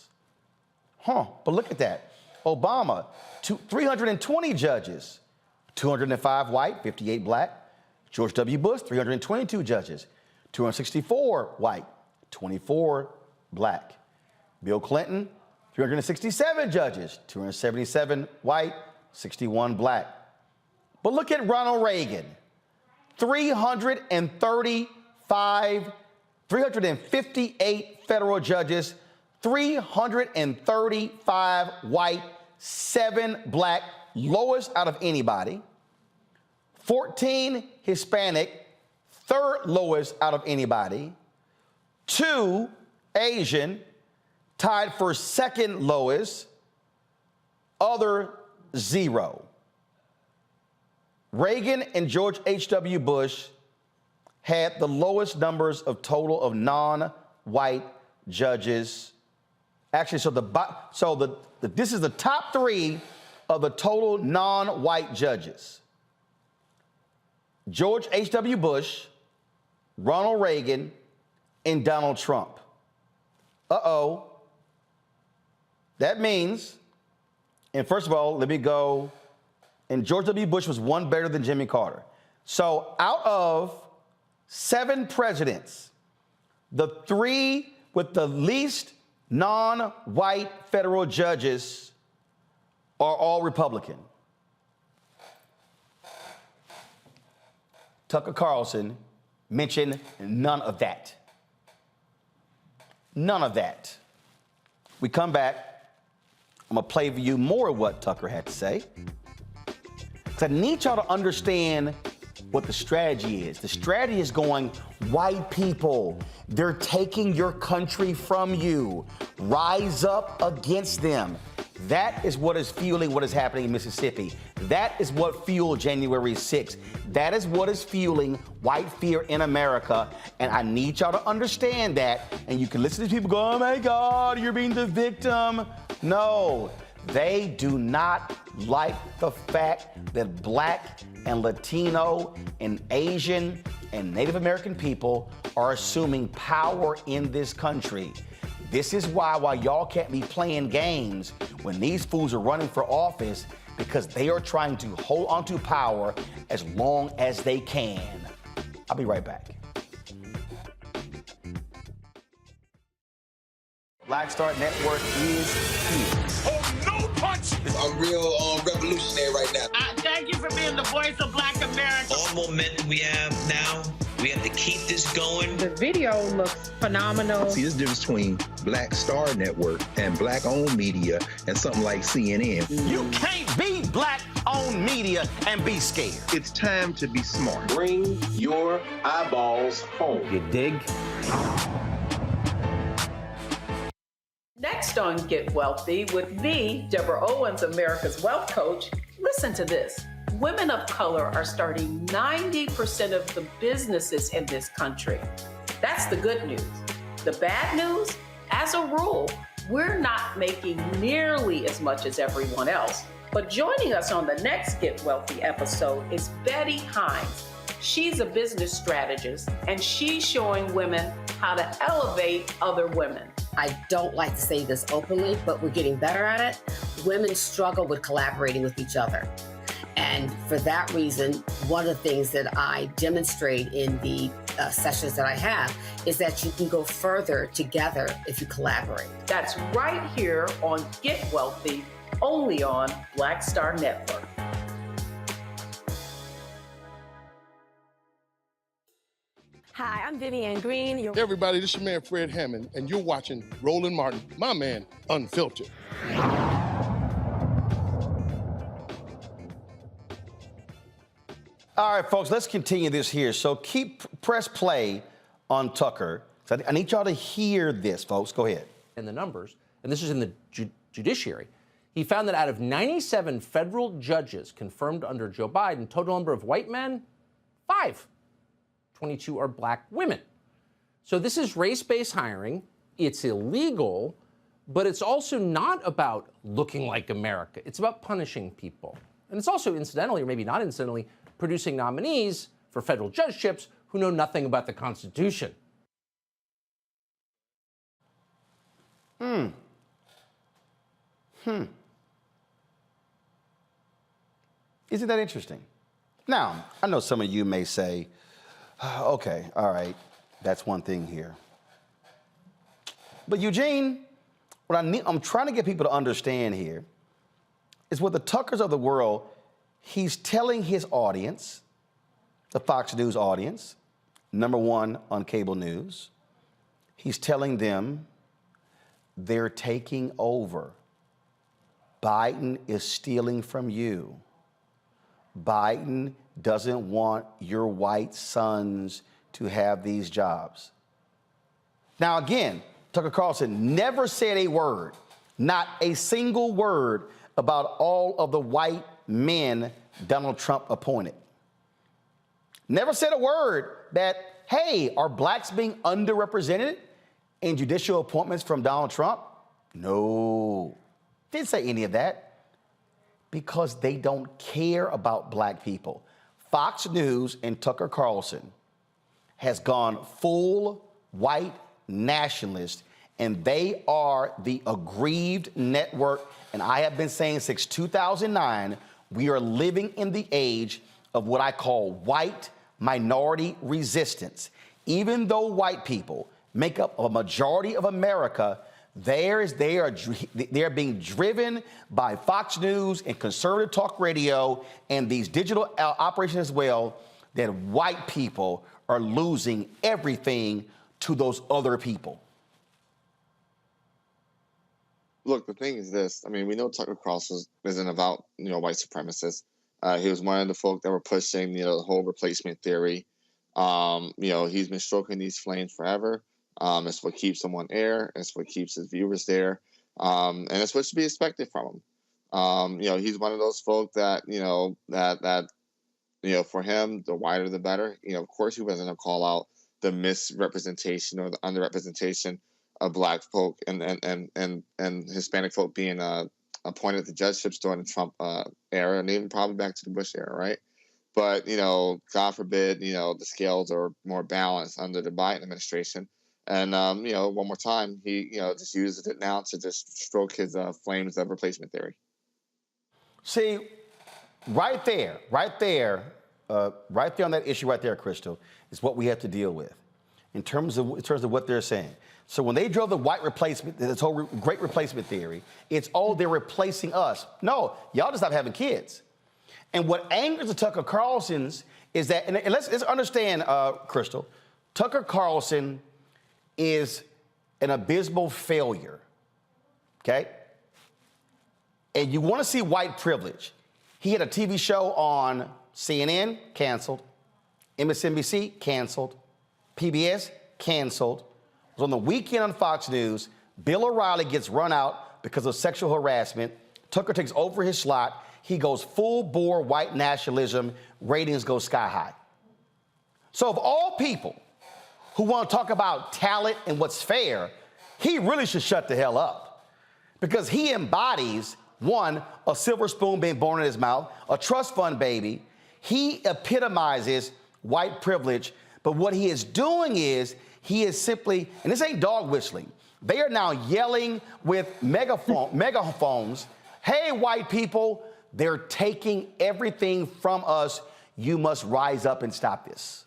But look at that. Obama, 320 judges, 205 white, 58 black. George W. Bush, 322 judges, 264 white, 24 black. Bill Clinton, 367 judges, 277 white, 61 black. But look at Ronald Reagan, 358 federal judges, 335 white, 7 black, lowest out of anybody. 14 Hispanic, 3rd lowest out of anybody. 2 Asian, tied for 2nd lowest. Other, 0. Reagan and George H.W. Bush had the lowest numbers of total of non-white judges. Actually, this is the top 3 of the total non-white judges. George H.W. Bush, Ronald Reagan, and Donald Trump. That means, and first of all, let me go, and George W. Bush was 1 better than Jimmy Carter. So out of 7 presidents, the 3 with the least non-white federal judges are all Republican. Tucker Carlson mentioned none of that. None of that. We come back. I'm going to play for you more of what Tucker had to say. Because I need y'all to understand what the strategy is. The strategy is going, white people, they're taking your country from you. Rise up against them. That is what is fueling what is happening in Mississippi. That is what fueled January 6th. That is what is fueling white fear in America. And I need y'all to understand that. And you can listen to people go, oh my God, you're being the victim. No, they do not like the fact that Black and Latino and Asian and Native American people are assuming power in this country. This is why y'all can't be playing games when these fools are running for office, because they are trying to hold on to power as long as they can. I'll be right back. Black Star Network is here. Oh, no punch! I'm real revolutionary right now. Thank you for being the voice of Black America. All momentum we have now, we have to keep this going. The video looks phenomenal. See, there's a difference between Black Star Network and Black-owned media and something like CNN. You can't be Black-owned media and be scared. It's time to be smart. Bring your eyeballs home. You dig? Next on Get Wealthy with the Deborah Owens, America's Wealth Coach. Listen to this. Women of color are starting 90% of the businesses in this country. That's the good news. The bad news, as a rule, we're not making nearly as much as everyone else. But joining us on the next Get Wealthy episode is Betty Hines. She's a business strategist, and she's showing women how to elevate other women. I don't like to say this openly, but we're getting better at it. Women struggle with collaborating with each other. And for that reason, one of the things that I demonstrate in the sessions that I have is that you can go further together if you collaborate. That's right here on Get Wealthy, only on Black Star Network. Hi, I'm Vivian Green. Hey everybody, this is your man Fred Hammond, and you're watching Roland Martin, my man, Unfiltered. All right, folks, let's continue this here. So press play on Tucker. So I need y'all to hear this, folks. Go ahead. And the numbers, and this is in the judiciary. He found that out of 97 federal judges confirmed under Joe Biden, total number of white men, 5. 22 are Black women. So this is race-based hiring. It's illegal, but it's also not about looking like America. It's about punishing people. And it's also incidentally, or maybe not incidentally, producing nominees for federal judgeships who know nothing about the Constitution. Isn't that interesting? Now, I know some of you may say, okay, all right, that's one thing here. But Eugene, what I'm trying to get people to understand here is with the Tuckers of the world, he's telling his audience, the Fox News audience, #1 on cable news, he's telling them they're taking over. Biden is stealing from you. Biden doesn't want your white sons to have these jobs. Now, again, Tucker Carlson never said a word, not a single word about all of the white men Donald Trump appointed. Never said a word that, hey, are blacks being underrepresented in judicial appointments from Donald Trump? No, didn't say any of that because they don't care about black people. Fox News and Tucker Carlson has gone full white nationalist, and they are the aggrieved network. And I have been saying since 2009, we are living in the age of what I call white minority resistance. Even though white people make up a majority of America, they are being driven by Fox News and conservative talk radio and these digital operations as well, that white people are losing everything to those other people. Look, the thing is this. I mean, we know Tucker Carlson isn't about, white supremacists. He was one of the folk that were pushing, the whole replacement theory. He's been stroking these flames forever. It's what keeps him on air. It's what keeps his viewers there. And it's what should be expected from him. He's one of those folk that, for him, the wider the better. Of course, he wasn't going to call out the misrepresentation or the underrepresentation of Black folk and Hispanic folk being appointed to judgeships during the Trump era, and even probably back to the Bush era, right? But, God forbid, the scales are more balanced under the Biden administration. And, one more time, he, just uses it now to just stroke his flames of replacement theory. See, right there on that issue right there, Crystal, is what we have to deal with in terms of what they're saying. So when they drove the white replacement, this whole great replacement theory, it's, oh, they're replacing us. No, y'all just stop having kids. And what angers the Tucker Carlsons is that, and let's understand, Crystal, Tucker Carlson is an abysmal failure, okay? And you want to see white privilege. He had a TV show on CNN, canceled. MSNBC, canceled. PBS, canceled. Was on the weekend on Fox News. Bill O'Reilly gets run out because of sexual harassment. Tucker takes over his slot. He goes full bore white nationalism. Ratings go sky high. So of all people who want to talk about talent and what's fair, he really should shut the hell up, because he embodies, one, a silver spoon being born in his mouth, a trust fund baby. He epitomizes white privilege. But what he is doing is he is simply, and this ain't dog whistling, they are now yelling with megaphones, hey, white people, they're taking everything from us. You must rise up and stop this.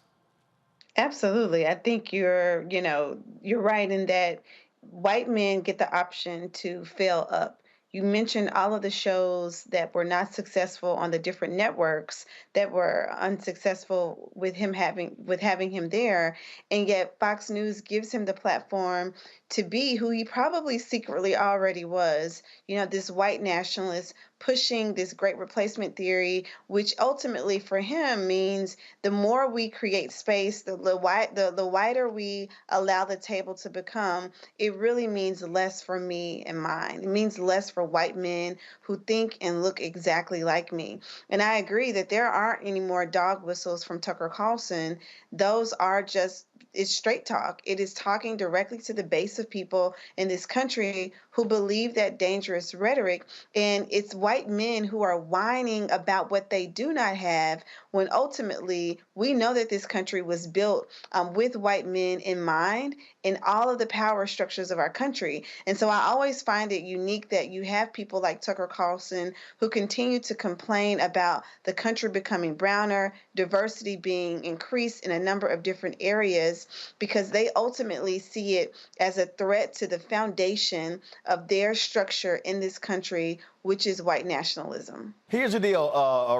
Absolutely. I think you're right in that white men get the option to fail up. You mentioned all of the shows that were not successful on the different networks that were unsuccessful with having him there, and yet Fox News gives him the platform to be who he probably secretly already was. This white nationalist pushing this great replacement theory, which ultimately for him means the more we create space, the wider we allow the table to become, it really means less for me and mine. It means less for white men who think and look exactly like me. And I agree that there aren't any more dog whistles from Tucker Carlson. Those are just, it's straight talk. It is talking directly to the base of people in this country who believe that dangerous rhetoric. And it's white men who are whining about what they do not have, when ultimately we know that this country was built with white men in mind in all of the power structures of our country. And so I always find it unique that you have people like Tucker Carlson who continue to complain about the country becoming browner, diversity being increased in a number of different areas, because they ultimately see it as a threat to the foundation of their structure in this country, which is white nationalism. Here's the deal,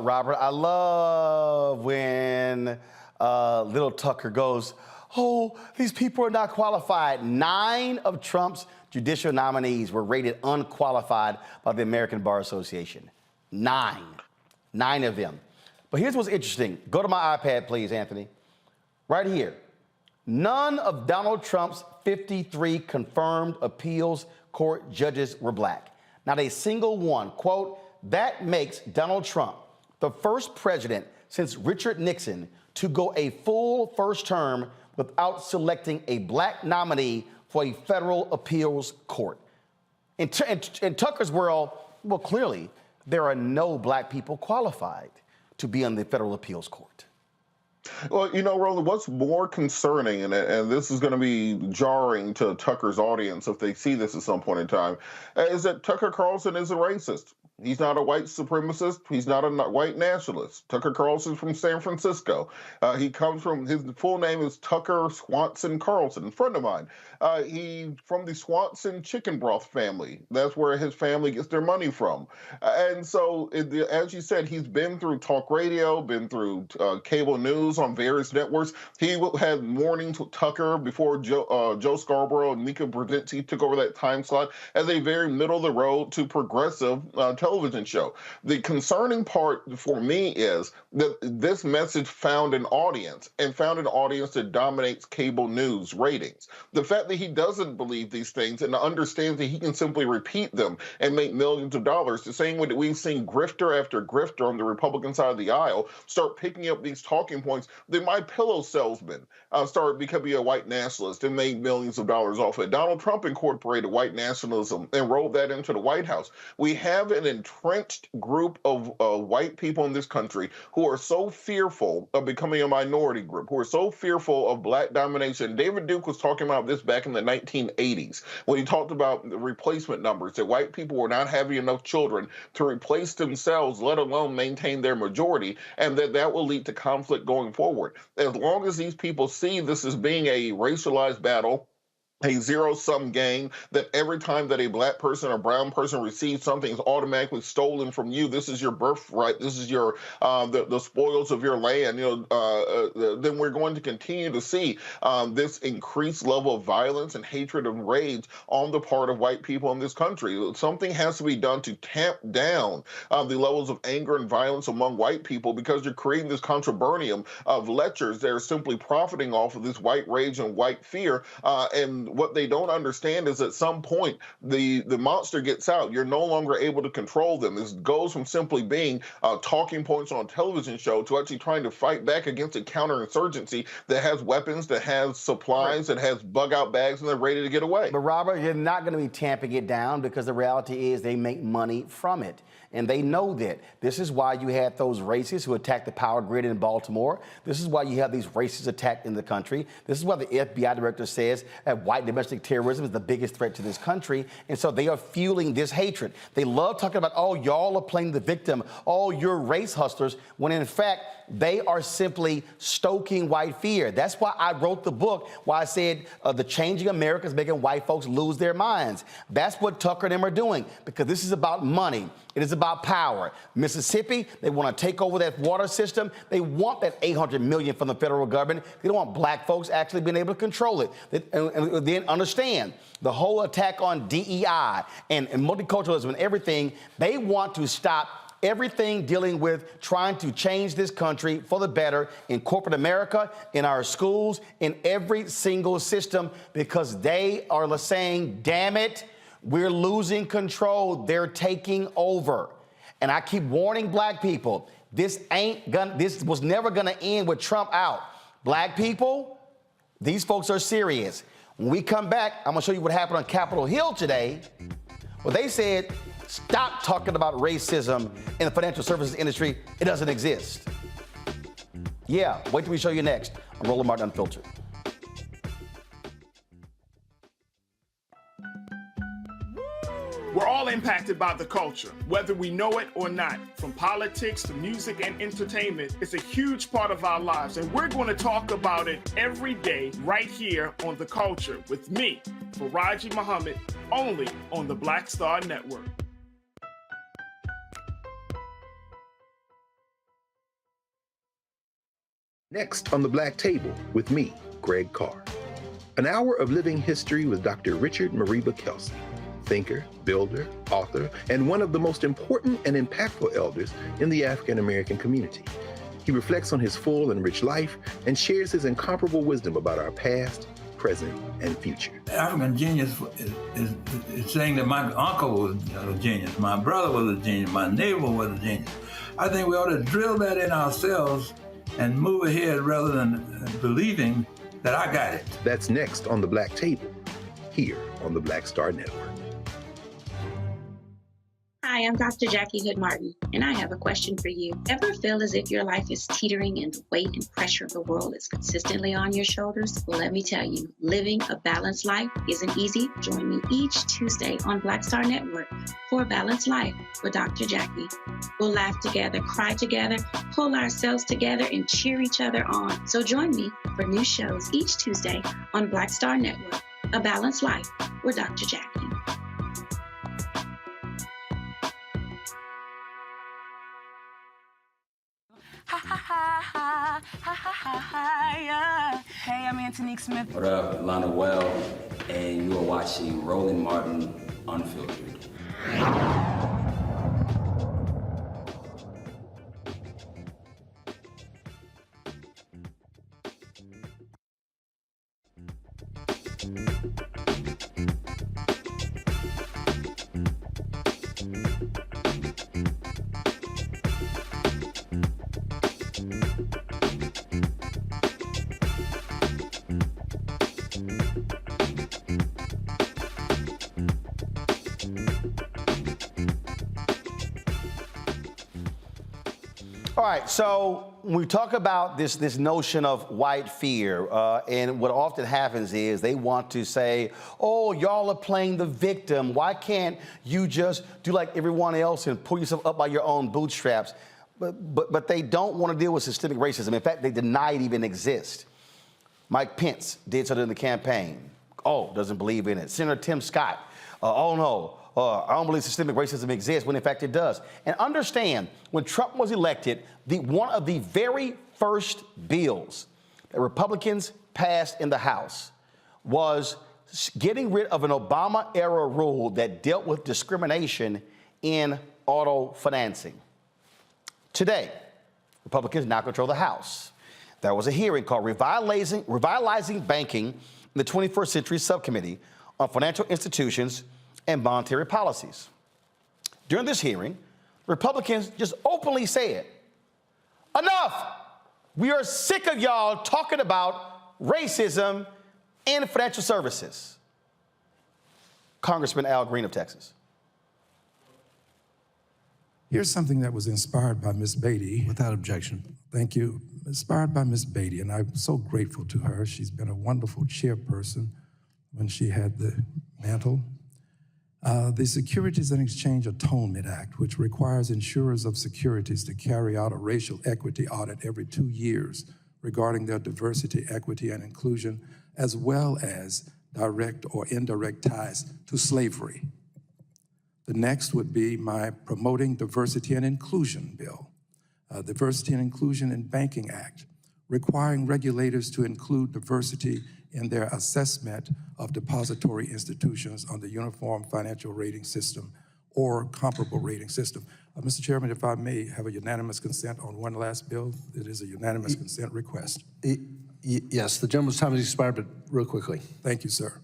Robert. I love when little Tucker goes, oh, these people are not qualified. 9 of Trump's judicial nominees were rated unqualified by the American Bar Association. 9 of them. But here's what's interesting. Go to my iPad, please, Anthony. Right here. None of Donald Trump's 53 confirmed appeals court judges were black. Not a single one. Quote, that makes Donald Trump the first president since Richard Nixon to go a full first term without selecting a black nominee for a federal appeals court. In Tucker's world, well, clearly, there are no black people qualified to be on the federal appeals court. Well, Roland, what's more concerning, and this is going to be jarring to Tucker's audience if they see this at some point in time, is that Tucker Carlson is a racist. He's not a white supremacist. He's not a white nationalist. Tucker Carlson from San Francisco. He comes from, his full name is Tucker Swanson Carlson, a friend of mine. He from the Swanson chicken broth family. That's where his family gets their money from. And so, as you said, he's been through talk radio, been through cable news on various networks. He had mornings with Tucker before Joe Scarborough and Mika Brzezinski took over that time slot as a very middle-of-the-road to progressive television show. The concerning part for me is that this message found an audience that dominates cable news ratings. The fact that he doesn't believe these things and understands that he can simply repeat them and make millions of dollars, the same way that we've seen grifter after grifter on the Republican side of the aisle start picking up these talking points. The My Pillow salesman started becoming a white nationalist and made millions of dollars off it. Donald Trump incorporated white nationalism and rolled that into the White House. We have an entrenched group of white people in this country who are so fearful of becoming a minority group, who are so fearful of black domination. David Duke was talking about this back in the 1980s when he talked about the replacement numbers, that white people were not having enough children to replace themselves, let alone maintain their majority, and that will lead to conflict going forward. As long as these people see this as being a racialized battle, a zero-sum game, that every time that a black person or brown person receives something is automatically stolen from you, this is your birthright, this is your the spoils of your land, then we're going to continue to see this increased level of violence and hatred and rage on the part of white people in this country. Something has to be done to tamp down the levels of anger and violence among white people, because you're creating this controversium of lechers that are simply profiting off of this white rage and white fear, and what they don't understand is at some point the monster gets out. You're no longer able to control them. This goes from simply being talking points on a television show to actually trying to fight back against a counterinsurgency that has weapons, that has supplies, that has bug-out bags, and they're ready to get away. But Robert, you're not going to be tamping it down, because the reality is they make money from it. And they know that. This is why you had those racists who attacked the power grid in Baltimore. This is why you have these racists attacked in the country. This is why the FBI director says that white domestic terrorism is the biggest threat to this country. And so they are fueling this hatred. They love talking about, oh, y'all are playing the victim. Oh, you're race hustlers, when in fact, they are simply stoking white fear. That's why I wrote the book, why I said the changing America is making white folks lose their minds. That's what Tucker and them are doing, because this is about money. It is about power. Mississippi, they want to take over that water system. They want that $800 million from the federal government. They don't want black folks actually being able to control it. And then understand the whole attack on DEI and multiculturalism and everything. They want to stop everything dealing with trying to change this country for the better in corporate America, in our schools, in every single system, because they are saying, damn it, we're losing control. They're taking over. And I keep warning black people, this was never gonna end with Trump out. Black people, these folks are serious. When we come back, I'm gonna show you what happened on Capitol Hill today. Well, they said, stop talking about racism in the financial services industry. It doesn't exist. Yeah, wait till we show you next. I'm Roland Martin Unfiltered. We're all impacted by the culture, whether we know it or not. From politics to music and entertainment, it's a huge part of our lives, and we're going to talk about it every day right here on The Culture with me, Faraji Muhammad, only on the Black Star Network. Next on the Black Table with me, Greg Carr. An hour of living history with Dr. Richard Mariba Kelsey, thinker, builder, author, and one of the most important and impactful elders in the African American community. He reflects on his full and rich life and shares his incomparable wisdom about our past, present, and future. African genius is saying that my uncle was a genius, my brother was a genius, my neighbor was a genius. I think we ought to drill that in ourselves and move ahead rather than believing that I got it. That's next on the Black Table, here on the Black Star Network. Hi, I'm Dr. Jackie Hood Martin, and I have a question for you. Ever feel as if your life is teetering and the weight and pressure of the world is consistently on your shoulders? Well, let me tell you, living a balanced life isn't easy. Join me each Tuesday on Black Star Network for a Balanced Life with Dr. Jackie. We'll laugh together, cry together, pull ourselves together, and cheer each other on. So join me for new shows each Tuesday on Black Star Network, A Balanced Life with Dr. Jackie. Hey, I'm Antonique Smith. What up, Lana Well, and you are watching Roland Martin Unfiltered. All right, so when we talk about this notion of white fear, and what often happens is they want to say, oh, y'all are playing the victim. Why can't you just do like everyone else and pull yourself up by your own bootstraps? But they don't want to deal with systemic racism. In fact, they deny it even exists. Mike Pence did so during the campaign. Oh, doesn't believe in it. Senator Tim Scott, oh no. I don't believe systemic racism exists, when in fact it does. And understand, when Trump was elected, one of the very first bills that Republicans passed in the House was getting rid of an Obama-era rule that dealt with discrimination in auto financing. Today, Republicans now control the House. There was a hearing called Revitalizing Banking in the 21st Century Subcommittee on Financial Institutions and Monetary Policies. During this hearing, Republicans just openly said, enough! We are sick of y'all talking about racism in financial services. Congressman Al Green of Texas. Here's something that was inspired by Miss Beatty. Without objection. Thank you. Inspired by Miss Beatty, and I'm so grateful to her. She's been a wonderful chairperson when she had the mantle. The Securities and Exchange Atonement Act, which requires insurers of securities to carry out a racial equity audit every 2 years regarding their diversity, equity, and inclusion, as well as direct or indirect ties to slavery. The next would be my Promoting Diversity and Inclusion bill, Diversity and Inclusion in Banking Act, requiring regulators to include diversity in their assessment of depository institutions on the Uniform Financial Rating System or comparable rating system. Mr. Chairman, if I may have a unanimous consent on one last bill, it is a unanimous consent request. Yes, the gentleman's time has expired, but real quickly. Thank you, sir.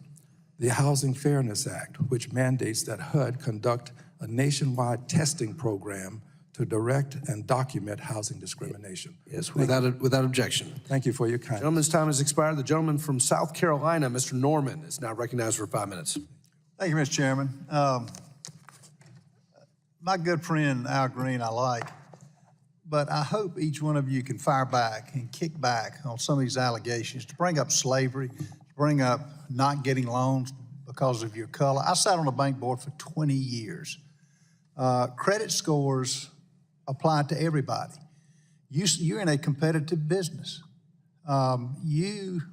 The Housing Fairness Act, which mandates that HUD conduct a nationwide testing program to direct and document housing discrimination. Yes, without objection. Thank you for your kindness. Gentleman's time has expired. The gentleman from South Carolina, Mr. Norman, is now recognized for 5 minutes. Thank you, Mr. Chairman. My good friend Al Green, I like, but I hope each one of you can fire back and kick back on some of these allegations to bring up slavery, to bring up not getting loans because of your color. I sat on the bank board for 20 years. Credit scores apply to everybody. You're in a competitive business. You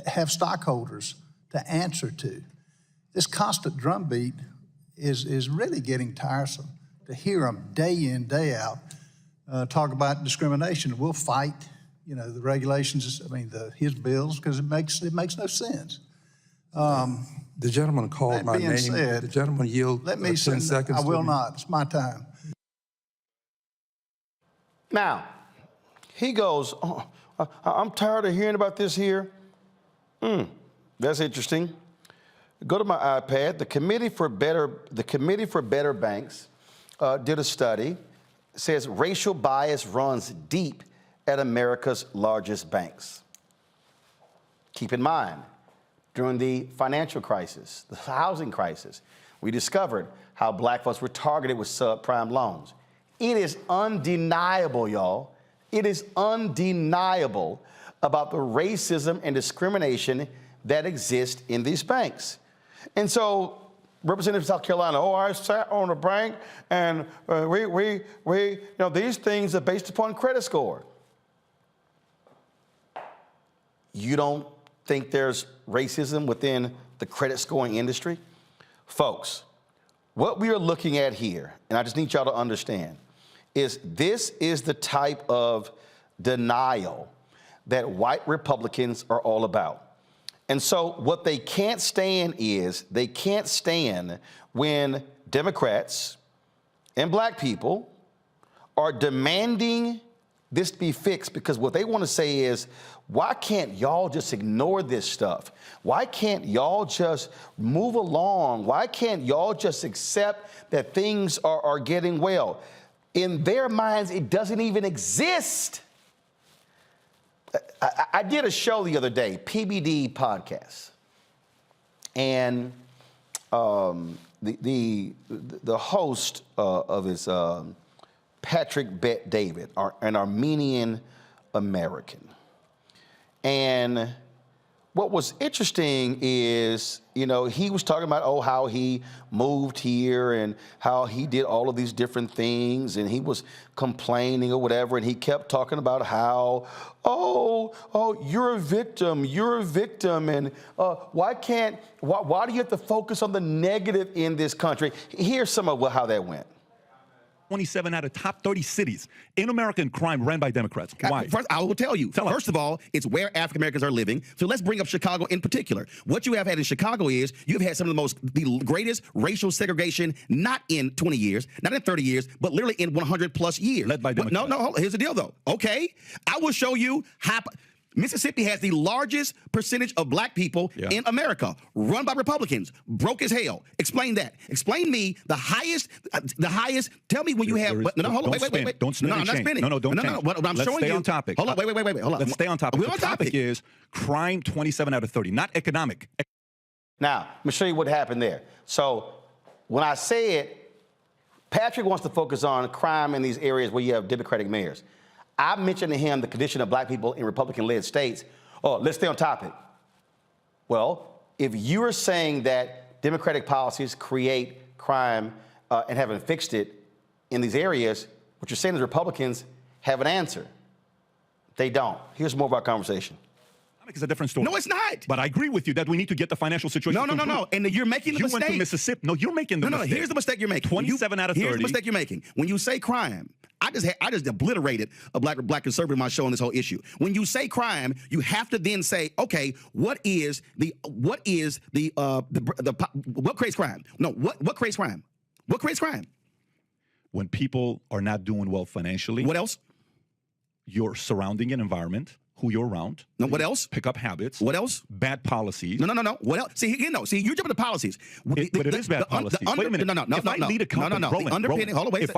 have stockholders to answer to. This constant drumbeat is really getting tiresome to hear them day in, day out talk about discrimination. We'll fight, the regulations, his bills, because it makes no sense. The gentleman called my name. Said, the gentleman yielded 10 seconds. I will not. It's my time. Now, he goes, oh, I'm tired of hearing about this here. That's interesting. Go to my iPad. The Committee for Better Banks did a study. It says racial bias runs deep at America's largest banks. Keep in mind, during the financial crisis, the housing crisis, we discovered how black folks were targeted with subprime loans. It is undeniable, y'all. It is undeniable about the racism and discrimination that exists in these banks. And so, Representative of South Carolina, I sat on a bank and these things are based upon credit score. You don't think there's racism within the credit scoring industry? Folks, what we are looking at here, and I just need y'all to understand, is this is the type of denial that white Republicans are all about. And so what they can't stand is they can't stand when Democrats and black people are demanding this to be fixed, because what they want to say is, why can't y'all just ignore this stuff? Why can't y'all just move along? Why can't y'all just accept that things are getting well? In their minds, it doesn't even exist. I did a show the other day, PBD podcast, and the host of his Patrick Bet David, an Armenian American. And what was interesting is, he was talking about, how he moved here and how he did all of these different things, and he was complaining or whatever, and he kept talking about how, you're a victim, and why do you have to focus on the negative in this country? Here's some of how that went. 27 out of top 30 cities in American crime ran by Democrats. Why? First, I will tell you. First of all, it's where African Americans are living. So let's bring up Chicago in particular. What you have had in Chicago is you've had some of the greatest racial segregation, not in 20 years, not in 30 years, but literally in 100 plus years. Led by Democrats. No, here's the deal though. Okay, I will show you how. Mississippi has the largest percentage of black people in America, run by Republicans, broke as hell. Explain that. Explain me the highest. Tell me when you have. Hold on, wait. Don't spin. No, I'm not spinning. No, don't. No. What I'm Let's showing stay you. on topic. Hold on, wait. Hold on. Let's stay on topic. We're the on topic is crime 27 out of 30, not economic. Now, let me show you what happened there. So when I say it, Patrick wants to focus on crime in these areas where you have Democratic mayors. I mentioned to him the condition of black people in Republican-led states. Let's stay on topic. Well, if you are saying that Democratic policies create crime and haven't fixed it in these areas, what you're saying is Republicans have an answer. They don't. Here's more of our conversation. It's a different story. No, it's not. But I agree with you that we need to get the financial situation. No. And you're making the mistake. You went to Mississippi. No, you're making the mistake. No. Here's the mistake you're making. 27 out of 30. Here's the mistake you're making. When you say crime, I just obliterated a black conservative in my show on this whole issue. When you say crime, you have to then say, okay, what creates crime? No, what creates crime? What creates crime? When people are not doing well financially. What else? Your surrounding and environment. Who you're around. No, what else? Pick up habits. What else? Bad policies. No. What else? See, you're jumping to policies. But it is bad policies. Wait a minute. No. If I lead a company, if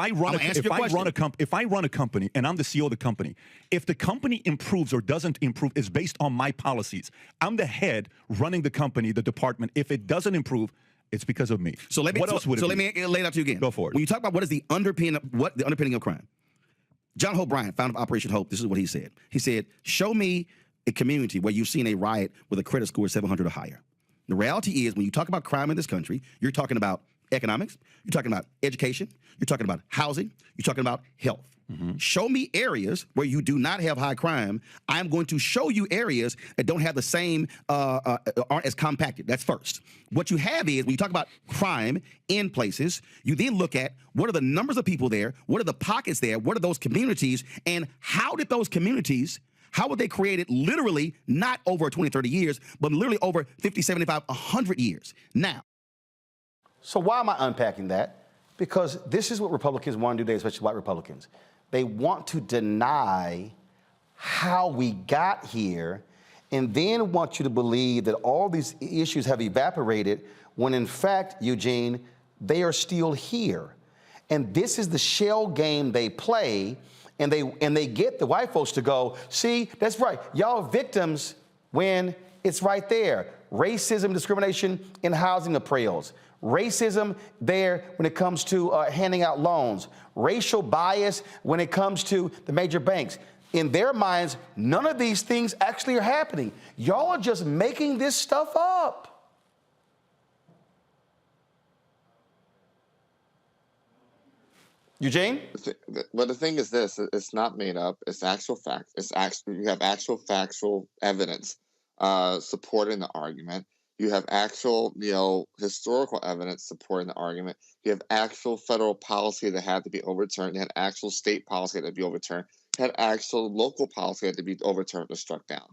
I run a company and I'm the CEO of the company, if the company improves or doesn't improve is based on my policies. I'm the head running the company, the department. If it doesn't improve, it's because of me. So let me lay it out to you again. Go for it. When you talk about what is the underpinning of crime, John Hope Bryant, founder of Operation Hope, this is what he said. He said, show me a community where you've seen a riot with a credit score of 700 or higher. The reality is, when you talk about crime in this country, you're talking about economics, you're talking about education, you're talking about housing, you're talking about health. Mm-hmm. Show me areas where you do not have high crime. I'm going to show you areas that don't have the same, aren't as compacted. That's first. What you have is, when you talk about crime in places, you then look at what are the numbers of people there, what are the pockets there, what are those communities, and how did those communities, how were they created literally not over 20, 30 years, but literally over 50, 75, 100 years. Now. So why am I unpacking that? Because this is what Republicans want to do today, especially white Republicans. They want to deny how we got here and then want you to believe that all these issues have evaporated when in fact, Eugene, they are still here. And this is the shell game they play, and they get the white folks to go, see, that's right, y'all victims when it's right there. racism, discrimination in housing appraisals, racism there when it comes to handing out loans, racial bias when it comes to the major banks. In their minds, none of these things actually are happening. Y'all are just making this stuff up. Eugene? But the thing is this, it's not made up. It's actual fact. You have actual factual evidence supporting the argument. You have actual, historical evidence supporting the argument. You have actual federal policy that had to be overturned. You had actual state policy that had to be overturned. You had actual local policy that had to be overturned or struck down.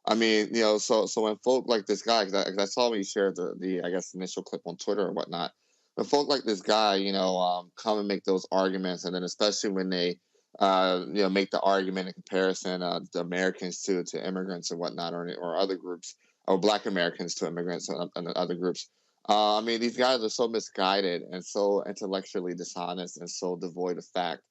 I mean, so when folk like this guy, because I saw when you shared the I guess initial clip on Twitter or whatnot, when folk like this guy, come and make those arguments, and then especially when they, make the argument in comparison to Americans to immigrants or whatnot, or other groups, or Black Americans to immigrants and other groups. I mean, these guys are so misguided and so intellectually dishonest and so devoid of fact.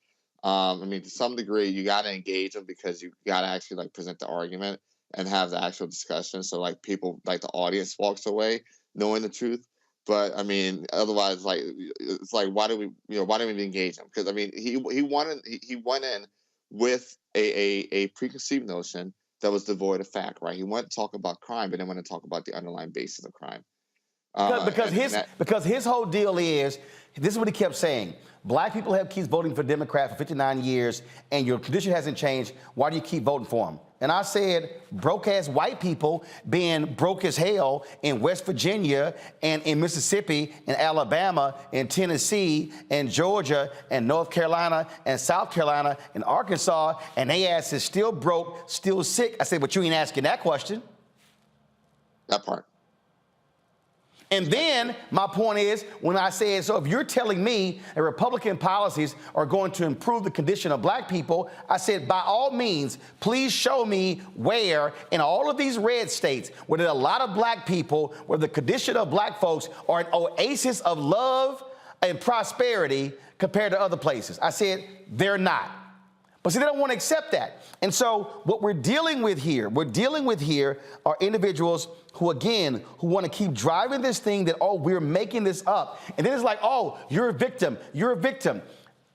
I mean, to some degree, you got to engage them because you got to actually present the argument and have the actual discussion. So people, the audience walks away knowing the truth. But I mean, otherwise, it's why do we even engage him? Because I mean, he went in with a preconceived notion that was devoid of fact, right? He wanted to talk about crime, but didn't want to talk about the underlying basis of crime. Because his whole deal is, this is what he kept saying: Black people have keep voting for Democrats for 59 years, and your tradition hasn't changed. Why do you keep voting for them? And I said, broke-ass white people being broke as hell in West Virginia and in Mississippi and Alabama and Tennessee and Georgia and North Carolina and South Carolina and Arkansas, and they ass is still broke, still sick. I said, but you ain't asking that question. That part. And then my point is, when I said, so if you're telling me that Republican policies are going to improve the condition of Black people, I said, by all means, please show me where in all of these red states where there are a lot of Black people, where the condition of Black folks are an oasis of love and prosperity compared to other places. I said, they're not. But see, they don't want to accept that. And so what we're dealing with here are individuals who want to keep driving this thing that, oh, we're making this up. And then it's like, oh, you're a victim. You're a victim.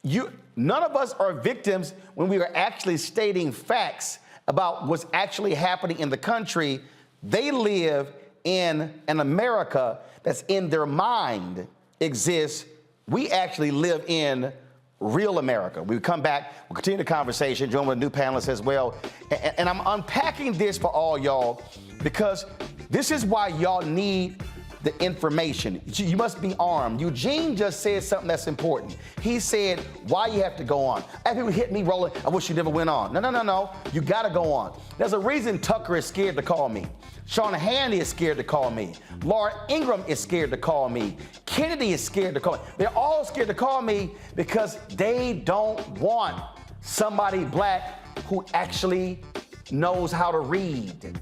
None of us are victims when we are actually stating facts about what's actually happening in the country. They live in an America that's in their mind exists. We actually live in real America. We come back, we'll continue the conversation, join with new panelists as well. And I'm unpacking this for all y'all because this is why y'all need the information. You must be armed. Eugene just said something that's important. He said, why you have to go on? I have people hit me rolling, I wish you never went on. No. You gotta go on. There's a reason Tucker is scared to call me. Sean Hannity is scared to call me. Laura Ingraham is scared to call me. Kennedy is scared to call me. They're all scared to call me because they don't want somebody Black who actually knows how to read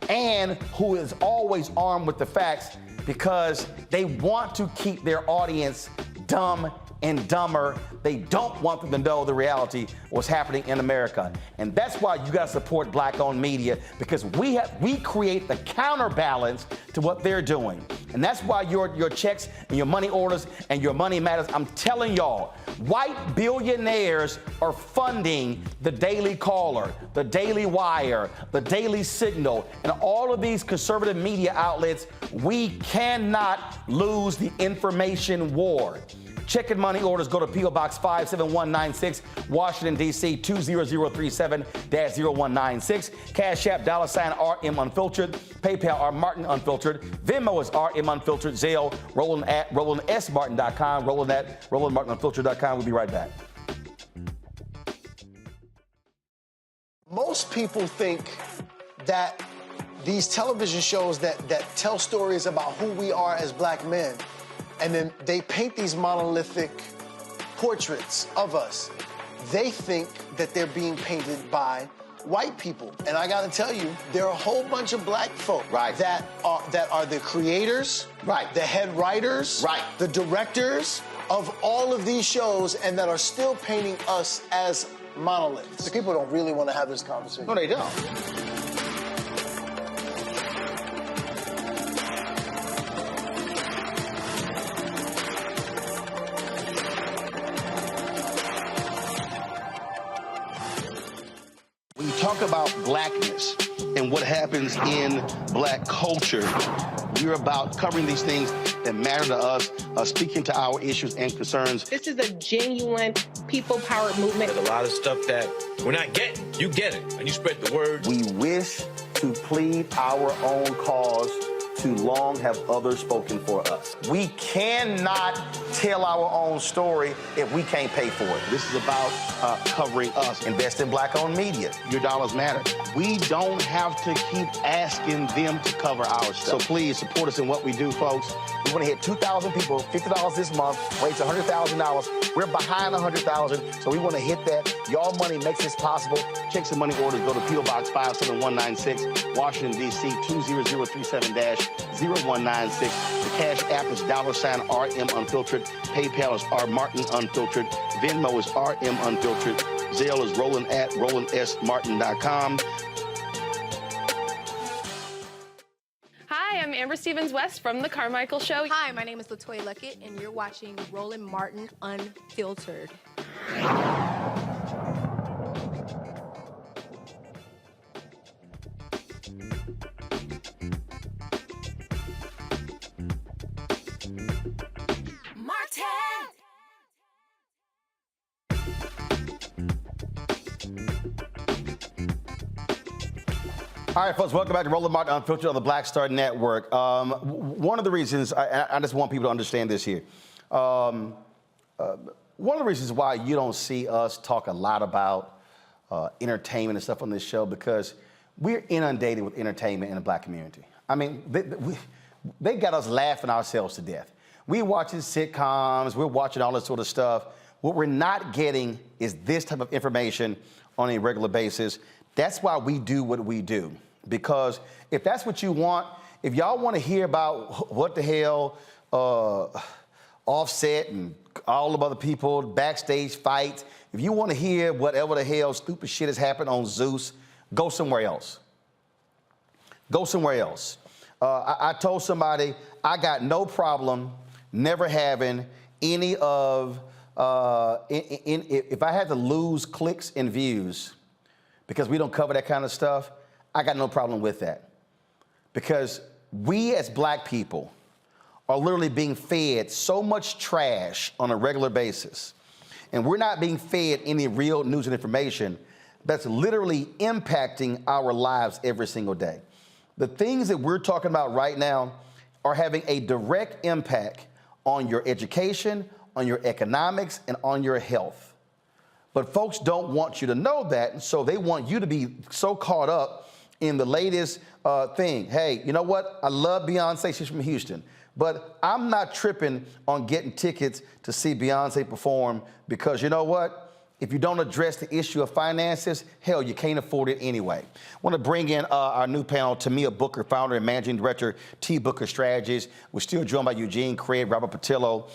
and who is always armed with the facts, because they want to keep their audience dumb and dumber. They don't want them to know the reality of what's happening in America. And that's why you got to support Black-owned media, because we create the counterbalance to what they're doing. And that's why your checks and your money orders and your money matters. I'm telling y'all, white billionaires are funding the Daily Caller, the Daily Wire, the Daily Signal, and all of these conservative media outlets. We cannot lose the information war. Check and money orders go to P.O. Box 57196, Washington, D.C. 20037-0196. Cash App, $RM Unfiltered. PayPal, R Martin Unfiltered. Venmo is RM Unfiltered. Zelle, Roland at RolandSMartin.com. Roland at RolandMartinUnfiltered.com. We'll be right back. Most people think that these television shows that tell stories about who we are as Black men, and then they paint these monolithic portraits of us. They think that they're being painted by white people. And I gotta tell you, there are a whole bunch of Black folk that are the creators, the head writers, the directors of all of these shows, and that are still painting us as monoliths. The people don't really want to have this conversation. No, they don't. When you talk about blackness and what happens in black culture, we're about covering these things that matter to us, speaking to our issues and concerns. This is a genuine people-powered movement. There's a lot of stuff that we're not getting. You get it, and you spread the word. We wish to plead our own cause. Too long have others spoken for us. We cannot tell our own story if we can't pay for it. This is about covering us. Invest in black-owned media. Your dollars matter. We don't have to keep asking them to cover our stuff. So please support us in what we do, folks. We want to hit 2,000 people, $50 this month, raise $100,000. We're behind 100,000, so we want to hit that. Y'all money makes this possible. Check some money orders. Go to P.O. Box 57196, Washington, D.C. 20037-0196. The Cash App is $RM Unfiltered. PayPal is R Martin Unfiltered. Venmo is RM Unfiltered. Zelle is roland@rolandsmartin.com. Hi, I'm Amber Stevens-West from The Carmichael Show. Hi, my name is LaToya Luckett, and you're watching Roland Martin Unfiltered. All right, folks, welcome back to Roland Martin Unfiltered on the Black Star Network. One of the reasons, I just want people to understand this here. One of the reasons why you don't see us talk a lot about entertainment and stuff on this show, because we're inundated with entertainment in the black community. I mean, they got us laughing ourselves to death. We're watching sitcoms, we're watching all this sort of stuff. What we're not getting is this type of information on a regular basis. That's why we do what we do. Because if that's what you want, if y'all want to hear about what the hell Offset and all the other people, backstage fights, if you want to hear whatever the hell stupid shit has happened on Zeus, go somewhere else. Go somewhere else. I told somebody I got no problem never having any of, if I had to lose clicks and views, because we don't cover that kind of stuff, I got no problem with that. Because we as black people are literally being fed so much trash on a regular basis, and we're not being fed any real news and information that's literally impacting our lives every single day. The things that we're talking about right now are having a direct impact on your education, on your economics, and on your health. But folks don't want you to know that, and so they want you to be so caught up in the latest thing. Hey, you know what? I love Beyonce. She's from Houston. But I'm not tripping on getting tickets to see Beyonce perform, because you know what? If you don't address the issue of finances, hell, you can't afford it anyway. I want to bring in our new panel, Tamia Booker, founder and managing director, T. Booker Strategies. We're still joined by Eugene Craig, Robert Patillo.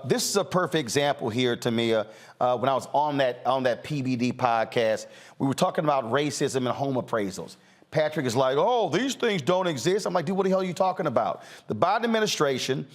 This is a perfect example here, Tamia. When I was on that PBD podcast, we were talking about racism and home appraisals. Patrick is like, oh, these things don't exist. I'm like, dude, what the hell are you talking about? The Biden administration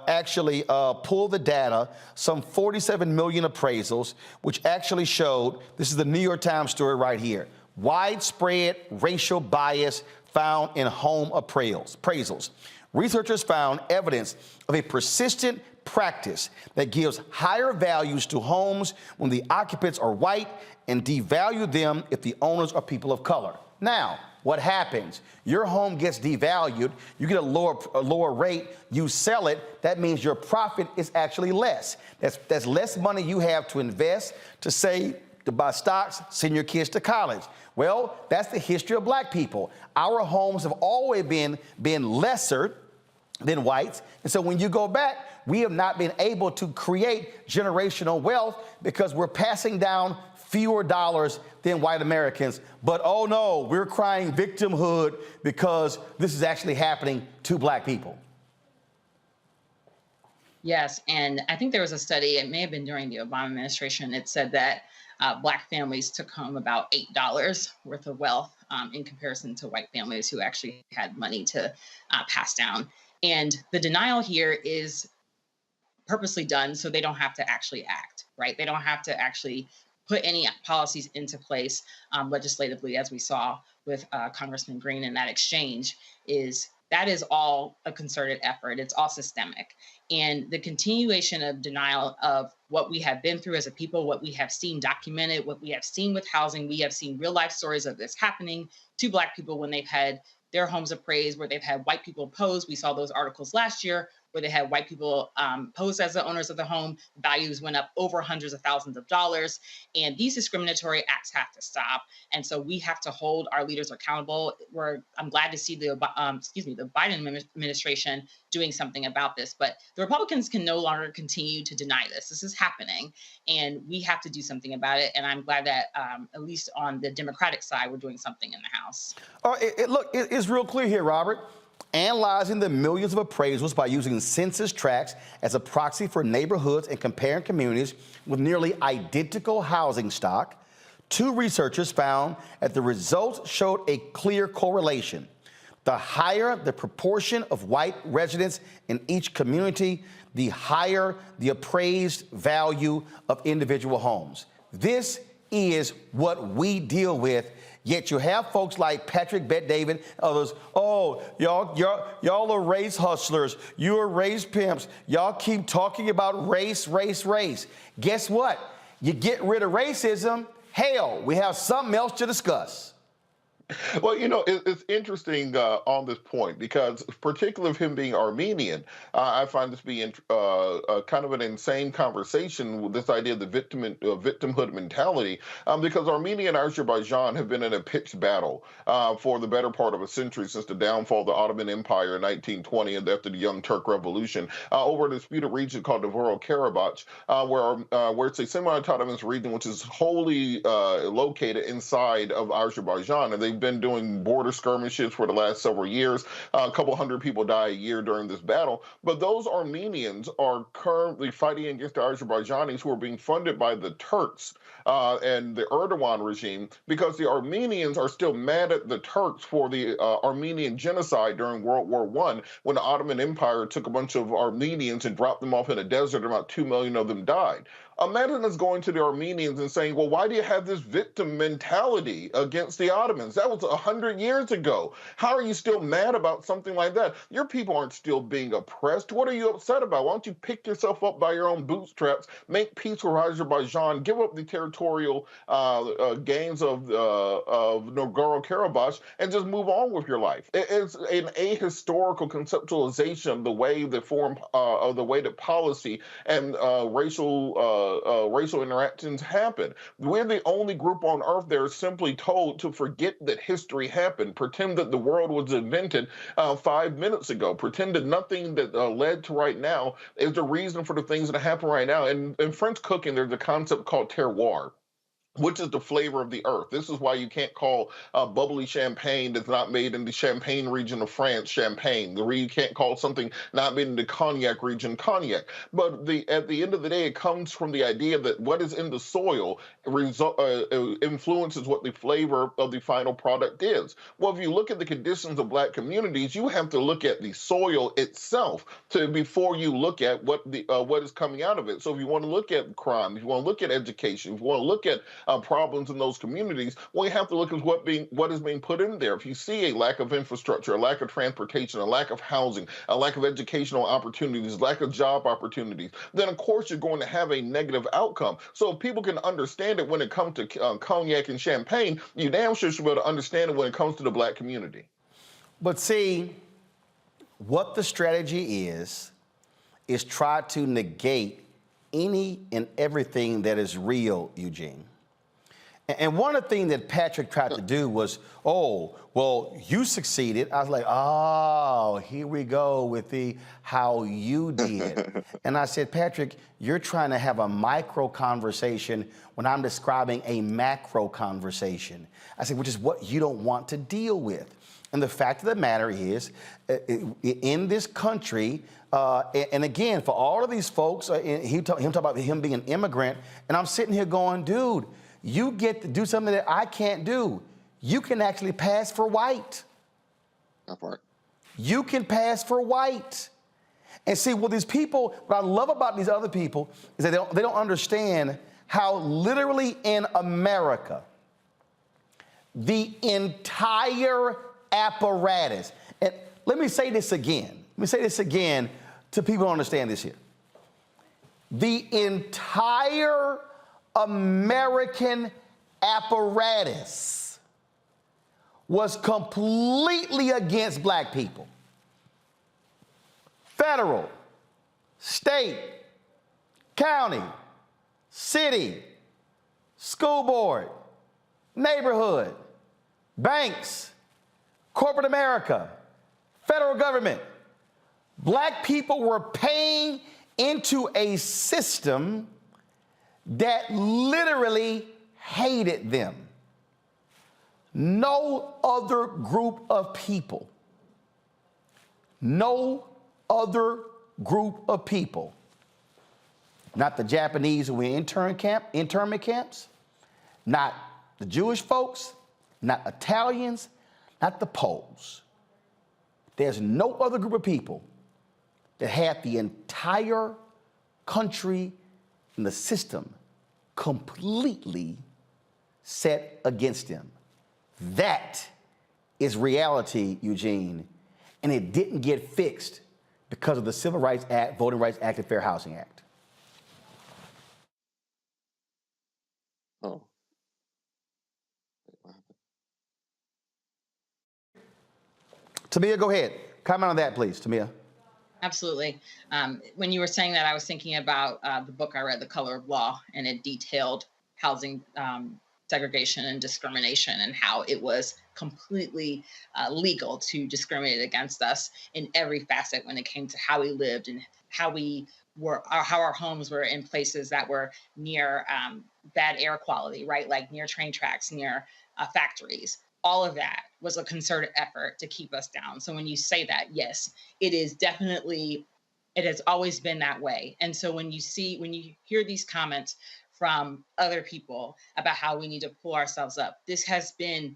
actually pulled the data, some 47 million appraisals, which actually showed, this is the New York Times story right here, widespread racial bias found in home appraisals. Researchers found evidence of a persistent practice that gives higher values to homes when the occupants are white and devalue them if the owners are people of color. Now, what happens? Your home gets devalued, you get a lower rate, you sell it, that means your profit is actually less. That's less money you have to invest, to save, to buy stocks, send your kids to college. Well, that's the history of black people. Our homes have always been lesser than whites, and so when you go back, we have not been able to create generational wealth because we're passing down fewer dollars than white Americans. But oh no, we're crying victimhood because this is actually happening to black people. Yes, and I think there was a study, it may have been during the Obama administration, it said that black families took home about $8 worth of wealth in comparison to white families who actually had money to pass down. And the denial here is purposely done so they don't have to actually act, right? They don't have to actually put any policies into place legislatively, as we saw with Congressman Green in that exchange, that is all a concerted effort. It's all systemic. And the continuation of denial of what we have been through as a people, what we have seen documented, what we have seen with housing, we have seen real life stories of this happening to Black people when they've had their homes appraised, where they've had white people opposed. We saw those articles last year where they had white people posed as the owners of the home. Values went up over hundreds of thousands of dollars. And these discriminatory acts have to stop. And so we have to hold our leaders accountable. I'm glad to see the Biden administration doing something about this. But the Republicans can no longer continue to deny this. This is happening, and we have to do something about it. And I'm glad that at least on the Democratic side, we're doing something in the House. Look, it's real clear here, Robert. Analyzing the millions of appraisals by using census tracts as a proxy for neighborhoods and comparing communities with nearly identical housing stock, two researchers found that the results showed a clear correlation. The higher the proportion of white residents in each community, the higher the appraised value of individual homes. This is what we deal with. Yet you have folks like Patrick Bet-David, others, oh, y'all are race hustlers. You are race pimps. Y'all keep talking about race, race, race. Guess what? You get rid of racism, hell, we have something else to discuss. Well, it's interesting on this point because, particularly of him being Armenian, I find this being kind of an insane conversation with this idea of the victimhood mentality, because Armenia and Azerbaijan have been in a pitched battle for the better part of a century since the downfall of the Ottoman Empire in 1920 and after the Young Turk Revolution, over a disputed region called Nagorno-Karabakh, where it's a semi-autonomous region which is wholly located inside of Azerbaijan, and they've been doing border skirmishes for the last several years. A couple hundred people die a year during this battle. But those Armenians are currently fighting against the Azerbaijanis who are being funded by the Turks and the Erdogan regime, because the Armenians are still mad at the Turks for the Armenian genocide during World War I, when the Ottoman Empire took a bunch of Armenians and dropped them off in a desert, and about 2 million of them died. Imagine us going to the Armenians and saying, well, why do you have this victim mentality against the Ottomans? That was 100 years ago. How are you still mad about something like that? Your people aren't still being oppressed. What are you upset about? Why don't you pick yourself up by your own bootstraps, make peace with Azerbaijan, give up the territorial gains of Nagorno-Karabakh, and just move on with your life? It's an ahistorical conceptualization of the way that policy and racial interactions happen. We're the only group on earth that are simply told to forget that history happened, pretend that the world was invented 5 minutes ago, pretend that nothing that led to right now is the reason for the things that happen right now. And in French cooking, there's a concept called terroir, which is the flavor of the earth. This is why you can't call bubbly champagne that's not made in the Champagne region of France champagne. You can't call something not made in the Cognac region cognac. But at the end of the day, it comes from the idea that what is in the soil influences what the flavor of the final product is. Well, if you look at the conditions of Black communities, you have to look at the soil itself before you look at what is coming out of it. So if you want to look at crime, if you want to look at education, if you want to look at problems in those communities, well, you have to look at what is being put in there. If you see a lack of infrastructure, a lack of transportation, a lack of housing, a lack of educational opportunities, lack of job opportunities, then of course you're going to have a negative outcome. So if people can understand it when it comes to cognac and champagne, you damn sure should be able to understand it when it comes to the Black community. But see, what the strategy is try to negate any and everything that is real, Eugene. And one of the things that Patrick tried to do was, oh, well, you succeeded. I was like, oh, here we go with the how you did. And I said, Patrick, you're trying to have a micro conversation when I'm describing a macro conversation. I said, which is what you don't want to deal with. And the fact of the matter is, in this country, and again, for all of these folks, him talking about him being an immigrant, and I'm sitting here going, dude, you get to do something that I can't do. You can actually pass for white. That part. You can pass for white. And see, well, these people, what I love about these other people is that they don't understand how literally in America, the entire apparatus, and let me say this again. Let me say this again to people who understand this here. The entire American apparatus was completely against black people. Federal, state, county, city, school board, neighborhood, banks, corporate America, federal government. Black people were paying into a system that literally hated them. No other group of people, no other group of people, not the Japanese who were in internment camps, not the Jewish folks, not Italians, not the Poles. There's no other group of people that had the entire country and the system completely set against them. That is reality, Eugene, and it didn't get fixed because of the Civil Rights Act, Voting Rights Act, and Fair Housing Act. Oh. Tamia, go ahead. Comment on that, please, Tamia. Absolutely. When you were saying that, I was thinking about the book I read, The Color of Law, and it detailed housing segregation and discrimination and how it was completely legal to discriminate against us in every facet when it came to how we lived and how how our homes were in places that were near bad air quality, right? Like near train tracks, near factories. All of that was a concerted effort to keep us down. So when you say that, yes, it is definitely, it has always been that way. And so when you hear these comments from other people about how we need to pull ourselves up, this has been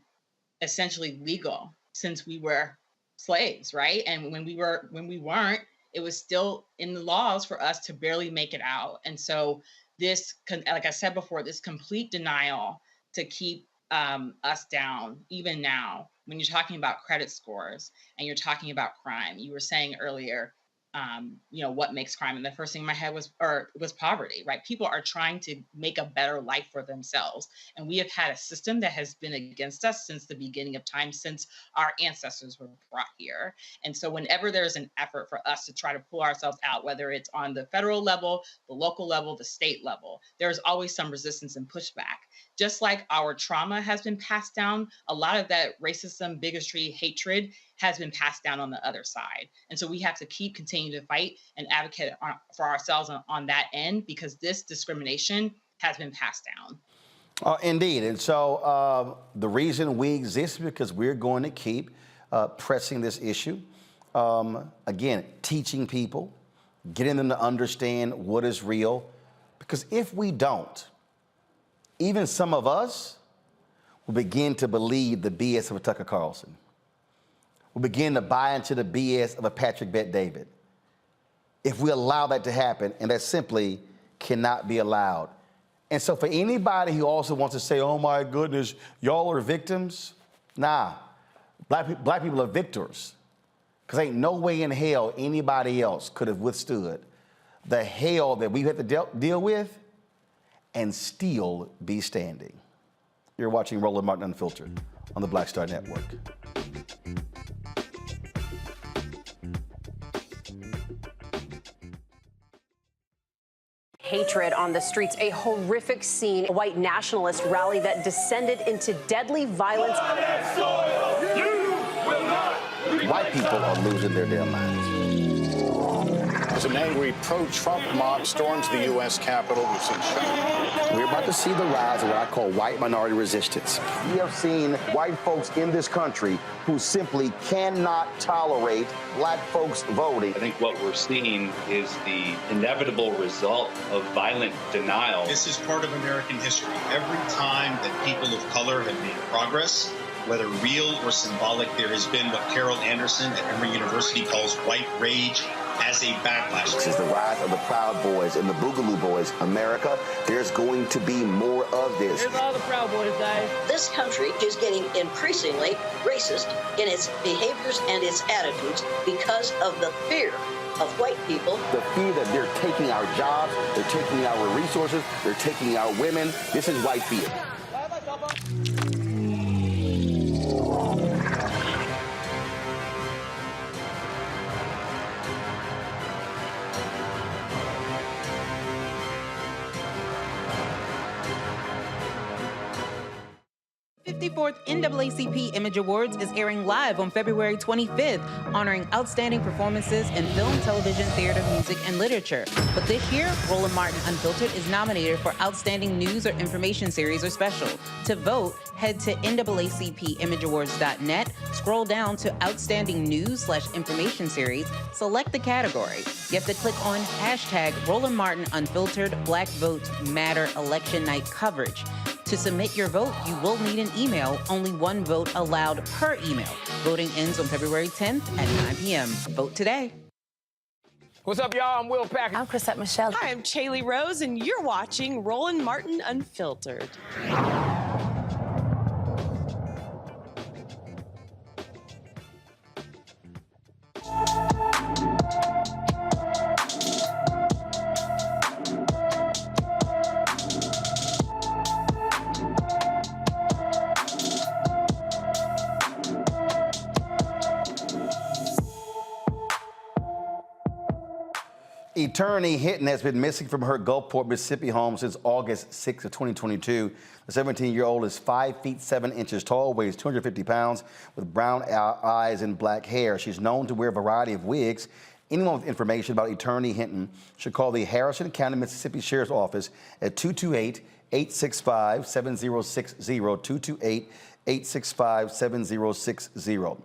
essentially legal since we were slaves, right? And when we weren't, it was still in the laws for us to barely make it out. And so this, like I said before, this complete denial to keep us down, even now, when you're talking about credit scores and you're talking about crime. You were saying earlier, what makes crime? And the first thing in my head was poverty, right? People are trying to make a better life for themselves. And we have had a system that has been against us since the beginning of time, since our ancestors were brought here. And so whenever there's an effort for us to try to pull ourselves out, whether it's on the federal level, the local level, the state level, there's always some resistance and pushback. Just like our trauma has been passed down, a lot of that racism, bigotry, hatred has been passed down on the other side. And so we have to keep continuing to fight and advocate for ourselves on that end, because this discrimination has been passed down. Indeed. And so the reason we exist is because we're going to keep pressing this issue. Again, teaching people, getting them to understand what is real. Because if we don't, even some of us will begin to believe the BS of a Tucker Carlson. We'll begin to buy into the BS of a Patrick Bet David. If we allow that to happen, and that simply cannot be allowed. And so for anybody who also wants to say, oh my goodness, y'all are victims, nah, black people are victors. Because ain't no way in hell anybody else could have withstood the hell that we had to deal with and still be standing. You're watching Roland Martin Unfiltered on the Black Star Network. Hatred on the streets, a horrific scene, a white nationalist rally that descended into deadly violence. White people are losing their damn minds. As an angry pro-Trump mob storms the U.S. Capitol, we've seen shooting. We're about to see the rise of what I call white minority resistance. We have seen white folks in this country who simply cannot tolerate black folks voting. I think what we're seeing is the inevitable result of violent denial. This is part of American history. Every time that people of color have made progress, whether real or symbolic, there has been what Carol Anderson at Emory University calls white rage as a backlash. This is the rise of the Proud Boys and the Boogaloo Boys. America, there's going to be more of this. Here's all the Proud Boys, guys. This country is getting increasingly racist in its behaviors and its attitudes because of the fear of white people. The fear that they're taking our jobs, they're taking our resources, they're taking our women. This is white fear. 54th NAACP Image Awards is airing live on February 25th, honoring outstanding performances in film, television, theater, music, and literature. But this year, Roland Martin Unfiltered is nominated for Outstanding News or Information Series or Special. To vote, head to NAACPImageAwards.net, scroll down to Outstanding News/Information Series, select the category. You have to click on hashtag Roland Martin Unfiltered Black Votes Matter Election Night Coverage. To submit your vote, you will need an email. Only one vote allowed per email. Voting ends on February 10th at 9 p.m. Vote today. What's up, y'all? I'm Will Packer. I'm Chrisette Michelle. Hi, I'm Chaley Rose, and you're watching Roland Martin Unfiltered. Eternity Hinton has been missing from her Gulfport, Mississippi home since August 6 of 2022. The 17-year-old is 5 feet 7 inches tall, weighs 250 pounds, with brown eyes and black hair. She's known to wear a variety of wigs. Anyone with information about Eternity Hinton should call the Harrison County, Mississippi Sheriff's Office at 228-865-7060, 228-865-7060.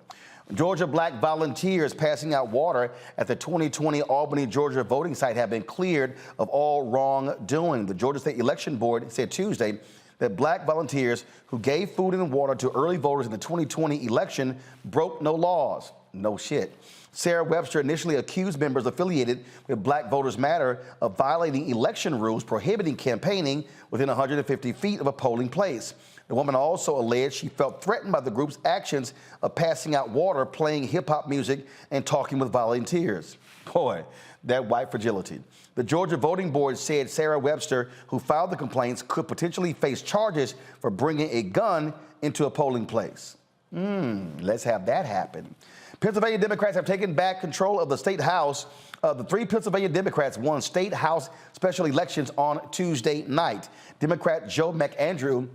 Georgia black volunteers passing out water at the 2020 Albany, Georgia voting site have been cleared of all wrongdoing. The Georgia State Election Board said Tuesday that black volunteers who gave food and water to early voters in the 2020 election broke no laws. No shit. Sarah Webster initially accused members affiliated with Black Voters Matter of violating election rules prohibiting campaigning within 150 feet of a polling place. The woman also alleged she felt threatened by the group's actions of passing out water, playing hip-hop music, and talking with volunteers. Boy, that white fragility. The Georgia Voting Board said Sarah Webster, who filed the complaints, could potentially face charges for bringing a gun into a polling place. Let's have that happen. Pennsylvania Democrats have taken back control of the state house. The 3 Pennsylvania Democrats won state house special elections on Tuesday night. Democrat Joe McAndrew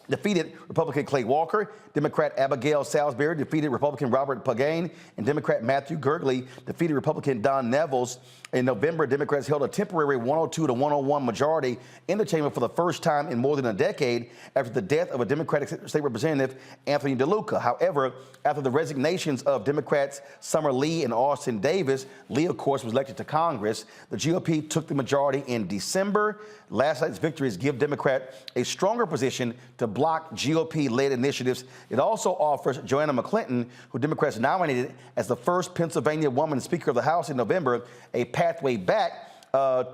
defeated Republican Clay Walker. Democrat Abigail Salisbury defeated Republican Robert Pagane, and Democrat Matthew Gergley defeated Republican Don Nevels. In November, Democrats held a temporary 102 to 101 majority in the chamber for the first time in more than a decade after the death of a Democratic State Representative, Anthony DeLuca. However, after the resignations of Democrats Summer Lee and Austin Davis, Lee, of course, was elected to Congress. The GOP took the majority in December. Last night's victories give Democrat a stronger position to block GOP-led initiatives. It also offers Joanna McClinton, who Democrats nominated as the first Pennsylvania woman Speaker of the House in November, a pathway back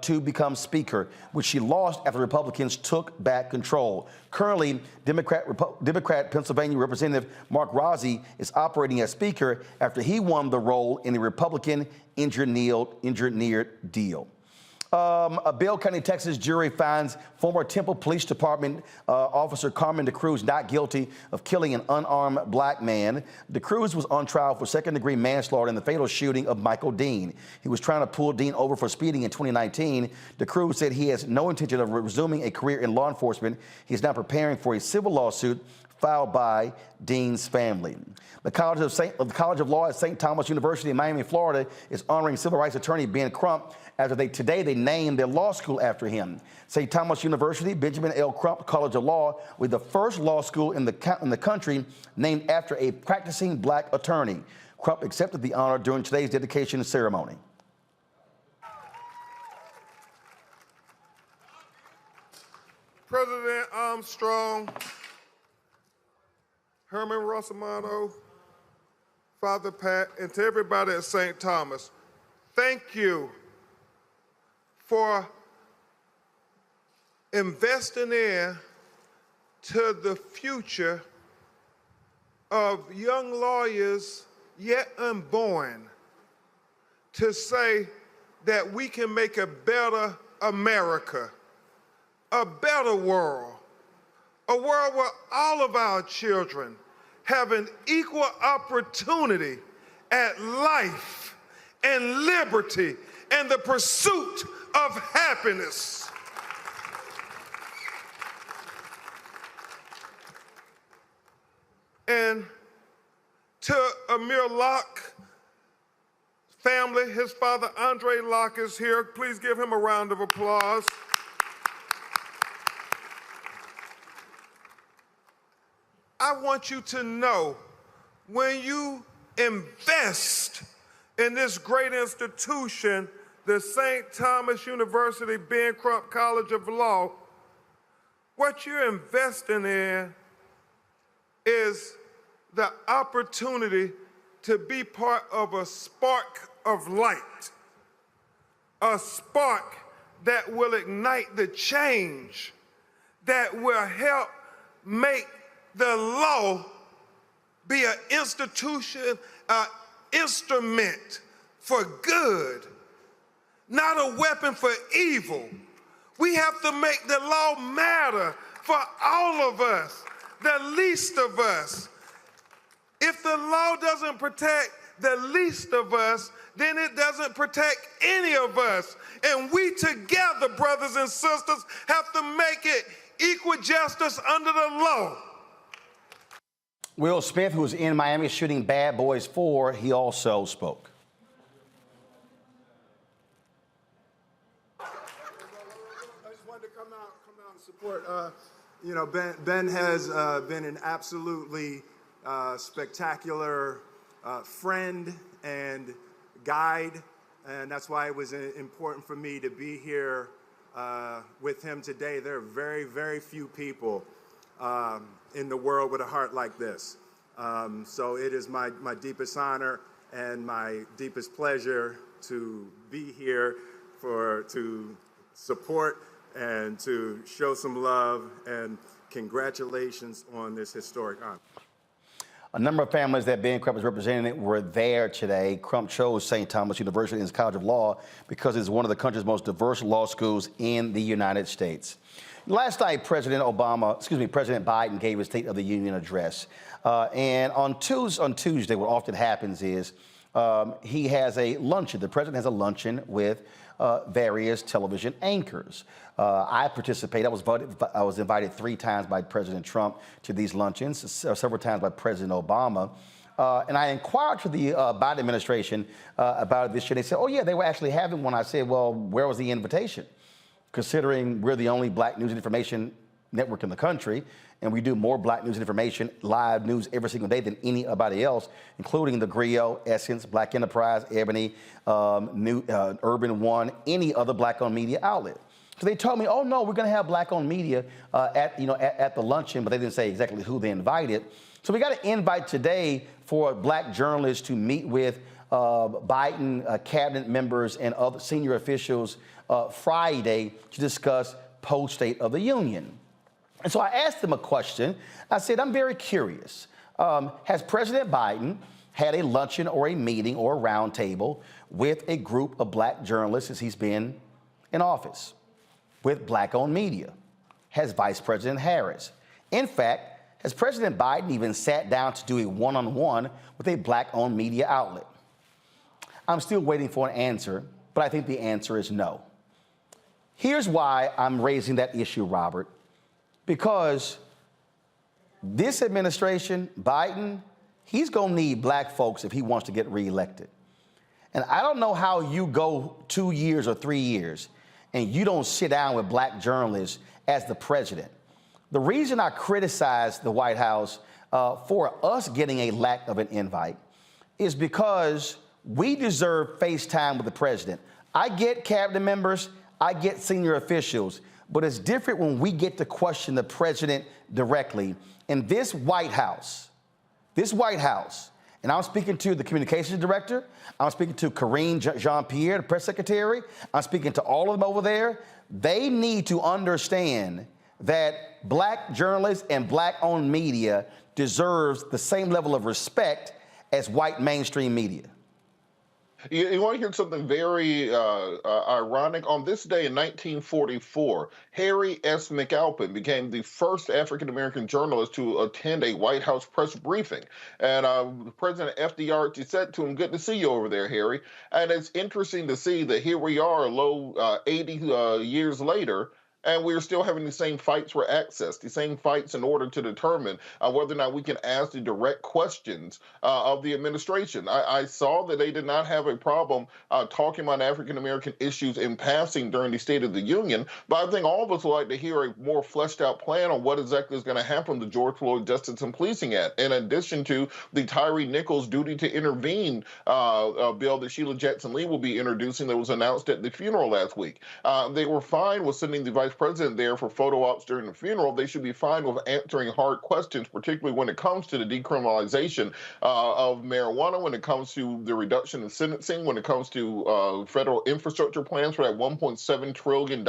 to become Speaker, which she lost after Republicans took back control. Currently, Democrat Pennsylvania Representative Mark Rozzi is operating as Speaker after he won the role in the Republican engineered deal. A Bell County, Texas jury finds former Temple Police Department officer Carmen DeCruz not guilty of killing an unarmed black man. DeCruz was on trial for second-degree manslaughter in the fatal shooting of Michael Dean. He was trying to pull Dean over for speeding in 2019. DeCruz said he has no intention of resuming a career in law enforcement. He is now preparing for a civil lawsuit filed by Dean's family. The College of Law at St. Thomas University in Miami, Florida, is honoring civil rights attorney Ben Crump after today they named their law school after him. St. Thomas University, Benjamin L. Crump College of Law, with the first law school in the country named after a practicing black attorney. Crump accepted the honor during today's dedication ceremony. President Armstrong, Herman Rossamato, Father Pat, and to everybody at St. Thomas, thank you for investing in to the future of young lawyers yet unborn to say that we can make a better America, a better world, a world where all of our children have an equal opportunity at life and liberty and the pursuit of happiness. And to Amir Locke family, his father Andre Locke is here. Please give him a round of applause. I want you to know, when you invest in this great institution, the St. Thomas University Bancroft College of Law, what you're investing in is the opportunity to be part of a spark of light, a spark that will ignite the change that will help make the law be an institution, an instrument for good, not a weapon for evil. We have to make the law matter for all of us, the least of us. If the law doesn't protect the least of us, then it doesn't protect any of us. And we together, brothers and sisters, have to make it equal justice under the law. Will Smith, who was in Miami shooting Bad Boys 4, he also spoke. I just wanted to come out and support. You know, Ben has been an absolutely spectacular friend and guide, and that's why it was important for me to be here with him today. There are very, very few people in the world with a heart like this. So it is my deepest honor and my deepest pleasure to be here to support and to show some love, and congratulations on this historic honor. A number of families that Ben Crump was representing were there today. Crump chose St. Thomas University in his College of Law because it's one of the country's most diverse law schools in the United States. Last night, President Biden gave his State of the Union address. And on Tuesday, what often happens is he has a luncheon. The president has a luncheon with various television anchors. I participated. I was invited 3 times by President Trump to these luncheons, several times by President Obama. And I inquired to the Biden administration about this year. They said, oh, yeah, they were actually having one. I said, well, where was the invitation? Considering we're the only black news and information network in the country, and we do more black news and information, live news every single day than anybody else, including the Griot, Essence, Black Enterprise, Ebony, Urban One, any other black-owned media outlet. So they told me, oh no, we're going to have black-owned media at the luncheon, but they didn't say exactly who they invited. So we got an invite today for black journalists to meet with Biden cabinet members and other senior officials Friday to discuss post-State of the Union. And so I asked them a question. I said, I'm very curious. Has President Biden had a luncheon or a meeting or a roundtable with a group of black journalists since he's been in office, with black-owned media? Has Vice President Harris? In fact, has President Biden even sat down to do a one-on-one with a black-owned media outlet? I'm still waiting for an answer, but I think the answer is no. Here's why I'm raising that issue, Robert. Because this administration, Biden, he's going to need black folks if he wants to get reelected. And I don't know how you go 2 years or 3 years and you don't sit down with black journalists as the president. The reason I criticize the White House for us getting a lack of an invite is because we deserve face time with the president. I get cabinet members, I get senior officials, but it's different when we get to question the president directly. And this White House And I'm speaking to the communications director. I'm speaking to Karine Jean-Pierre, the press secretary. I'm speaking to all of them over there. They need to understand that black journalists and black-owned media deserves the same level of respect as white mainstream media. You want to hear something very ironic? On this day in 1944, Harry S. McAlpin became the first African-American journalist to attend a White House press briefing. And President FDR said to him, "Good to see you over there, Harry." And it's interesting to see that here we are, 80 years later, and we're still having the same fights for access, the same fights in order to determine whether or not we can ask the direct questions of the administration. I saw that they did not have a problem talking about African-American issues in passing during the State of the Union, but I think all of us would like to hear a more fleshed out plan on what exactly is going to happen to George Floyd Justice and Policing Act, in addition to the Tyree Nichols duty to intervene bill that Sheila Jackson Lee will be introducing that was announced at the funeral last week. They were fine with sending the vice president there for photo ops during the funeral. They should be fine with answering hard questions, particularly when it comes to the decriminalization of marijuana, when it comes to the reduction in sentencing, when it comes to federal infrastructure plans for that $1.7 trillion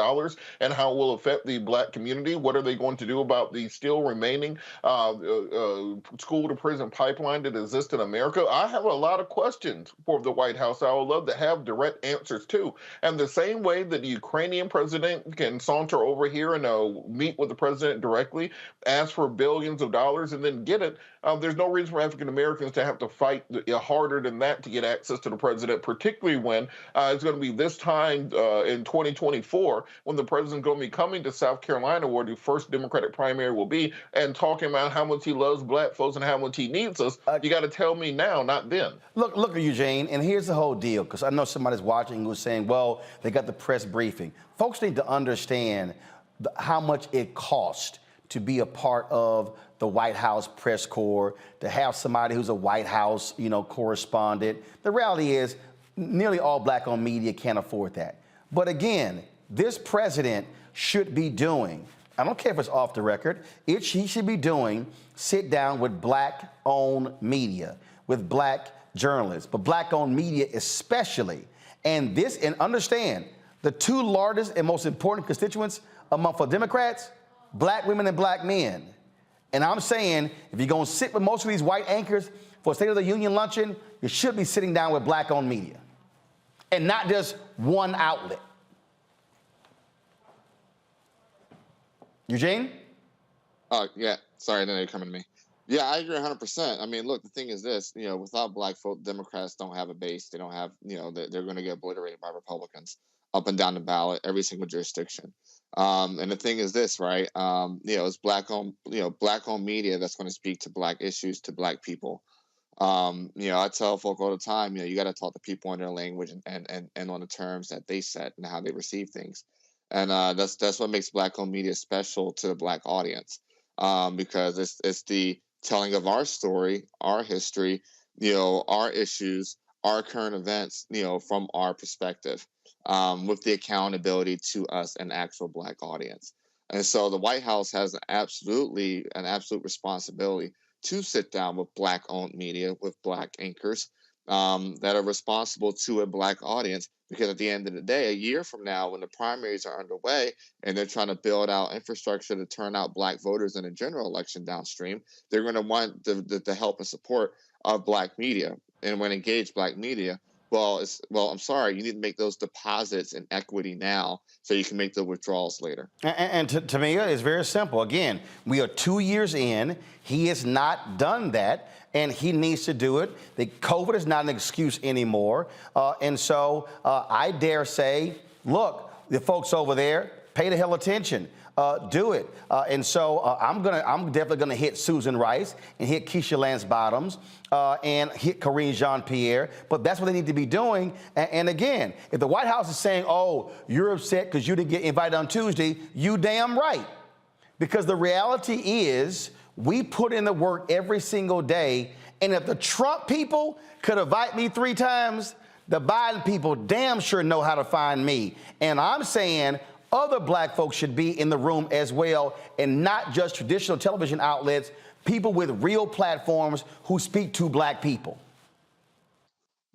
and how it will affect the black community. What are they going to do about the still remaining school-to-prison pipeline that exists in America? I have a lot of questions for the White House I would love to have direct answers to. And the same way that the Ukrainian president can saunter over here and meet with the president directly, ask for billions of dollars, and then get it, there's no reason for African Americans to have to fight harder than that to get access to the president, particularly when it's going to be this time in 2024 when the president's going to be coming to South Carolina, where the first Democratic primary will be, and talking about how much he loves black folks and how much he needs us. You got to tell me now, not then. Look, Eugene, and here's the whole deal, because I know somebody's watching who's saying, well, they got the press briefing. Folks need to understand how much it costs to be a part of the White House press corps, to have somebody who's a White House, correspondent. The reality is nearly all black-owned media can't afford that. But again, this president should be doing, I don't care if it's off the record, he should be doing sit down with black-owned media, with black journalists, but black-owned media especially. And understand, the two largest and most important constituents for Democrats, black women and black men. And I'm saying, if you're going to sit with most of these white anchors for a State of the Union luncheon, you should be sitting down with black-owned media and not just one outlet. Eugene? Yeah, sorry, then you're coming to me. Yeah, I agree 100%. I mean, look, the thing is this, without black folk, Democrats don't have a base. They don't have, they're going to get obliterated by Republicans up and down the ballot, every single jurisdiction. And the thing is this, right? It's black-owned media that's going to speak to black issues, to black people. I tell folk all the time, you got to talk to people in their language and on the terms that they set and how they receive things. And that's what makes black-owned media special to the black audience, because it's the telling of our story, our history, our issues, our current events, from our perspective, with the accountability to us, an actual black audience. And so the White House has an absolute responsibility to sit down with black-owned media, with black anchors that are responsible to a black audience. Because at the end of the day, a year from now, when the primaries are underway and they're trying to build out infrastructure to turn out black voters in a general election downstream, they're going to want the help and support of black media. And when engaged black media, I'm sorry, you need to make those deposits in equity now so you can make the withdrawals later. And to me, it's very simple. Again, we are 2 years in. He has not done that, and he needs to do it. The COVID is not an excuse anymore. And so I dare say, look, the folks over there, pay the hell attention. Do it. And so I'm definitely gonna hit Susan Rice and hit Keisha Lance Bottoms and hit Karine Jean-Pierre. But that's what they need to be doing. And again, if the White House is saying, "Oh, you're upset because you didn't get invited on Tuesday," you damn right. Because the reality is, we put in the work every single day. And if the Trump people could invite me 3 times, the Biden people damn sure know how to find me. And I'm saying, other black folks should be in the room as well, and not just traditional television outlets, people with real platforms who speak to black people.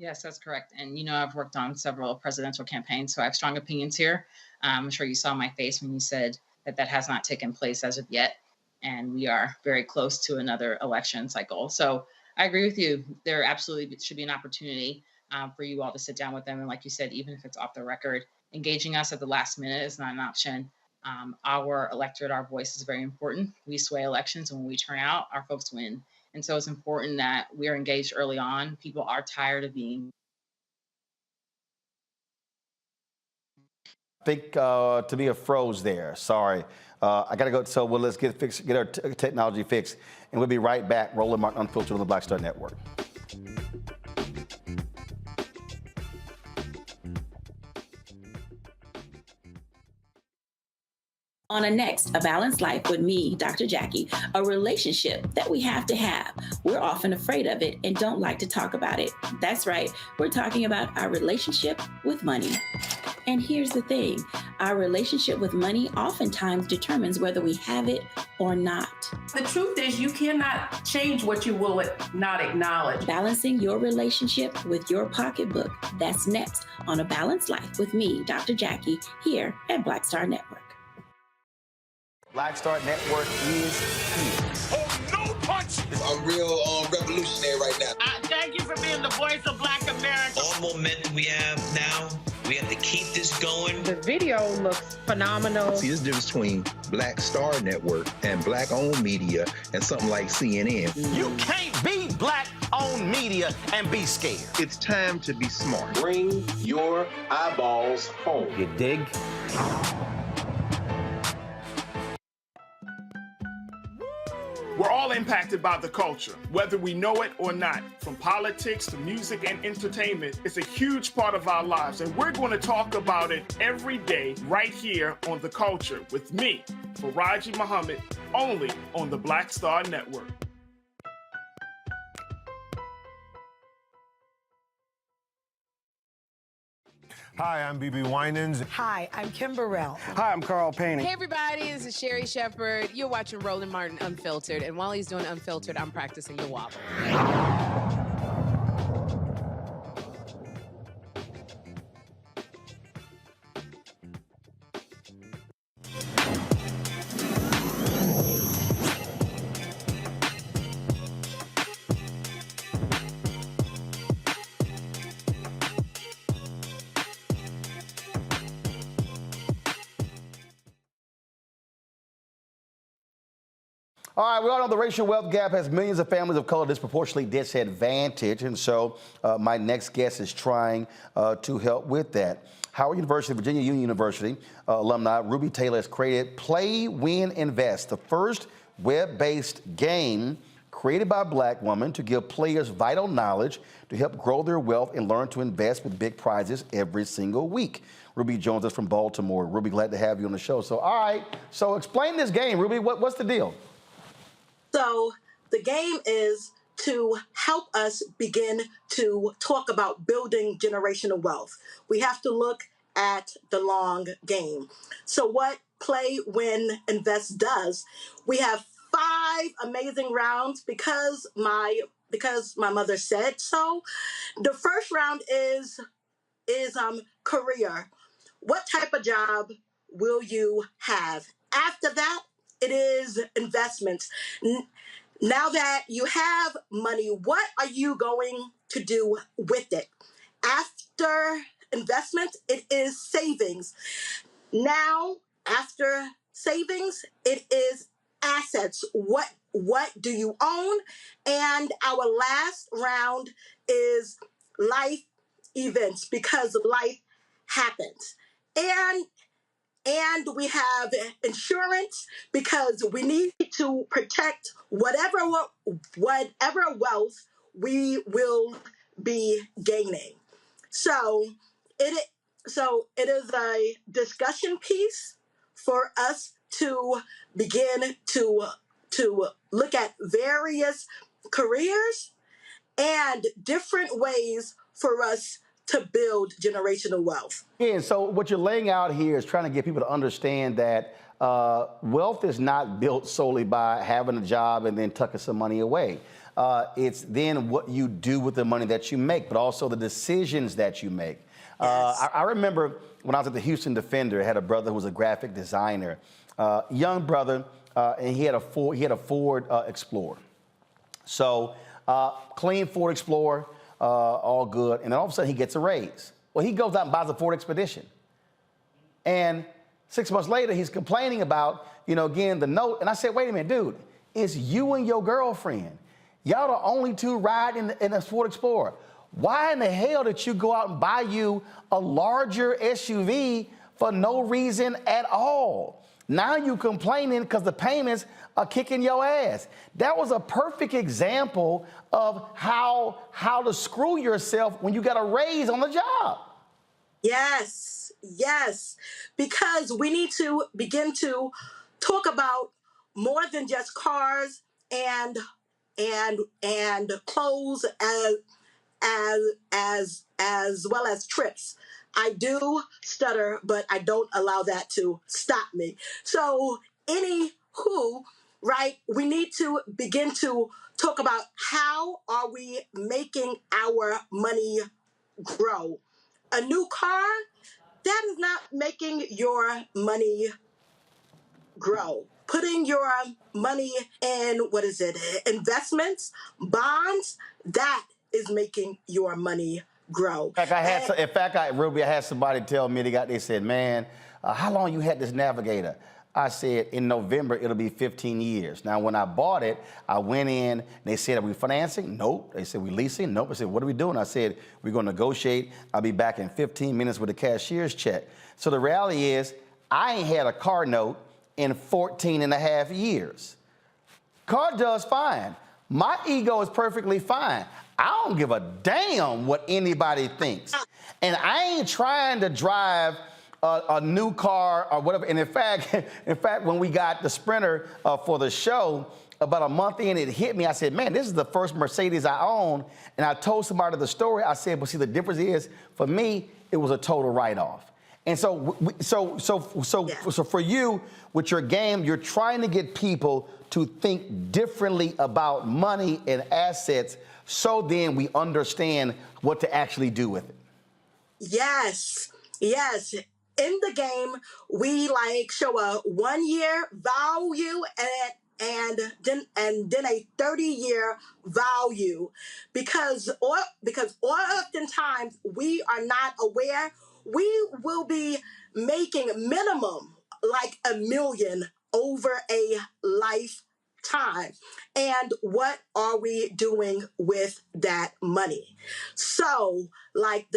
Yes, that's correct. And, I've worked on several presidential campaigns, so I have strong opinions here. I'm sure you saw my face when you said that has not taken place as of yet. And we are very close to another election cycle. So I agree with you. There absolutely should be an opportunity for you all to sit down with them. And like you said, even if it's off the record, engaging us at the last minute is not an option. Our electorate, our voice is very important. We sway elections, and when we turn out, our folks win. And so it's important that we're engaged early on. People are tired of being. I think Tamia froze there. Sorry. I got to go. So let's get our technology fixed. And we'll be right back. Roland Martin Unfiltered on the Black Star Network. On a next, A Balanced Life with me, Dr. Jackie, a relationship that we have to have. We're often afraid of it and don't like to talk about it. That's right, we're talking about our relationship with money. And here's the thing, our relationship with money oftentimes determines whether we have it or not. The truth is you cannot change what you will not acknowledge. Balancing your relationship with your pocketbook. That's next on A Balanced Life with me, Dr. Jackie, here at Black Star Network. Black Star Network is here. Oh, no punch! I'm real revolutionary right now. Thank you for being the voice of Black America. All momentum we have now, we have to keep this going. The video looks phenomenal. See, there's a difference between Black Star Network and Black-owned media and something like CNN. You can't be Black-owned media and be scared. It's time to be smart. Bring your eyeballs home. You dig? We're all impacted by the culture, whether we know it or not. From politics to music and entertainment, it's a huge part of our lives, and we're going to talk about it every day right here on The Culture with me, Faraji Muhammad, only on the Black Star Network. Hi, I'm BB Winans. Hi, I'm Kim Burrell. Hi, I'm Carl Payne. Hey, everybody, this is Sherry Shepherd. You're watching Roland Martin Unfiltered, and while he's doing Unfiltered, I'm practicing the wobble. All right, we all know the racial wealth gap has millions of families of color disproportionately disadvantaged, and so my next guest is trying to help with that. Howard University, Virginia Union University alumni Ruby Taylor has created Play, Win, Invest, the first web-based game created by a Black woman to give players vital knowledge to help grow their wealth and learn to invest with big prizes every single week. Ruby joins us from Baltimore. Ruby, glad to have you on the show. So, all right, so explain this game, Ruby. What's the deal? So the game is to help us begin to talk about building generational wealth. We have to look at the long game. So what Play, Win, Invest does, we have 5 amazing rounds because my mother said so. The first round is career. What type of job will you have? After that, it is investments. Now that you have money, what are you going to do with it? After investments, it is savings. Now, after savings, it is assets. What do you own? And our last round is life events, because life happens. And we have insurance because we need to protect whatever wealth we will be gaining. So it is a discussion piece for us to begin to look at various careers and different ways for us to build generational wealth. Yeah, so what you're laying out here is trying to get people to understand that wealth is not built solely by having a job and then tucking some money away. It's then what you do with the money that you make, but also the decisions that you make. I remember when I was at the Houston Defender, I had a brother who was a graphic designer, young brother, and he had a Ford Explorer. So clean Ford Explorer, all good, and then all of a sudden he gets a raise. Well, he goes out and buys a Ford Expedition. And 6 months later, he's complaining about, again, the note. And I said, wait a minute, dude, it's you and your girlfriend. Y'all the only two riding in a Ford Explorer. Why in the hell did you go out and buy you a larger SUV for no reason at all? Now you complaining because the payments are kicking your ass. That was a perfect example of how to screw yourself when you got a raise on the job. Yes, yes, because we need to begin to talk about more than just cars and clothes as well as trips. I do stutter, but I don't allow that to stop me. So, anywho, right, we need to begin to talk about how are we making our money grow. A new car, that is not making your money grow. Putting your money in, investments, bonds, that is making your money grow. I had somebody tell me, they said, man, how long you had this Navigator? I said, in November, it'll be 15 years. Now, when I bought it, I went in, they said, are we financing? Nope. They said, we leasing? Nope. I said, what are we doing? I said, we're going to negotiate. I'll be back in 15 minutes with a cashier's check. So the reality is, I ain't had a car note in 14 and a half years. Car does fine. My ego is perfectly fine. I don't give a damn what anybody thinks. And I ain't trying to drive a new car or whatever. And in fact, when we got the Sprinter for the show, about a month in, it hit me. I said, man, this is the first Mercedes I own. And I told somebody the story. I said, but see, the difference is, for me, it was a total write-off. And so for you, with your game, you're trying to get people to think differently about money and assets, so then we understand what to actually do with it. Yes, yes. In the game, we show a 1 year value and then a 30-year value, because oftentimes we are not aware. We will be making minimum like $1 million over a lifetime. And what are we doing with that money? So, the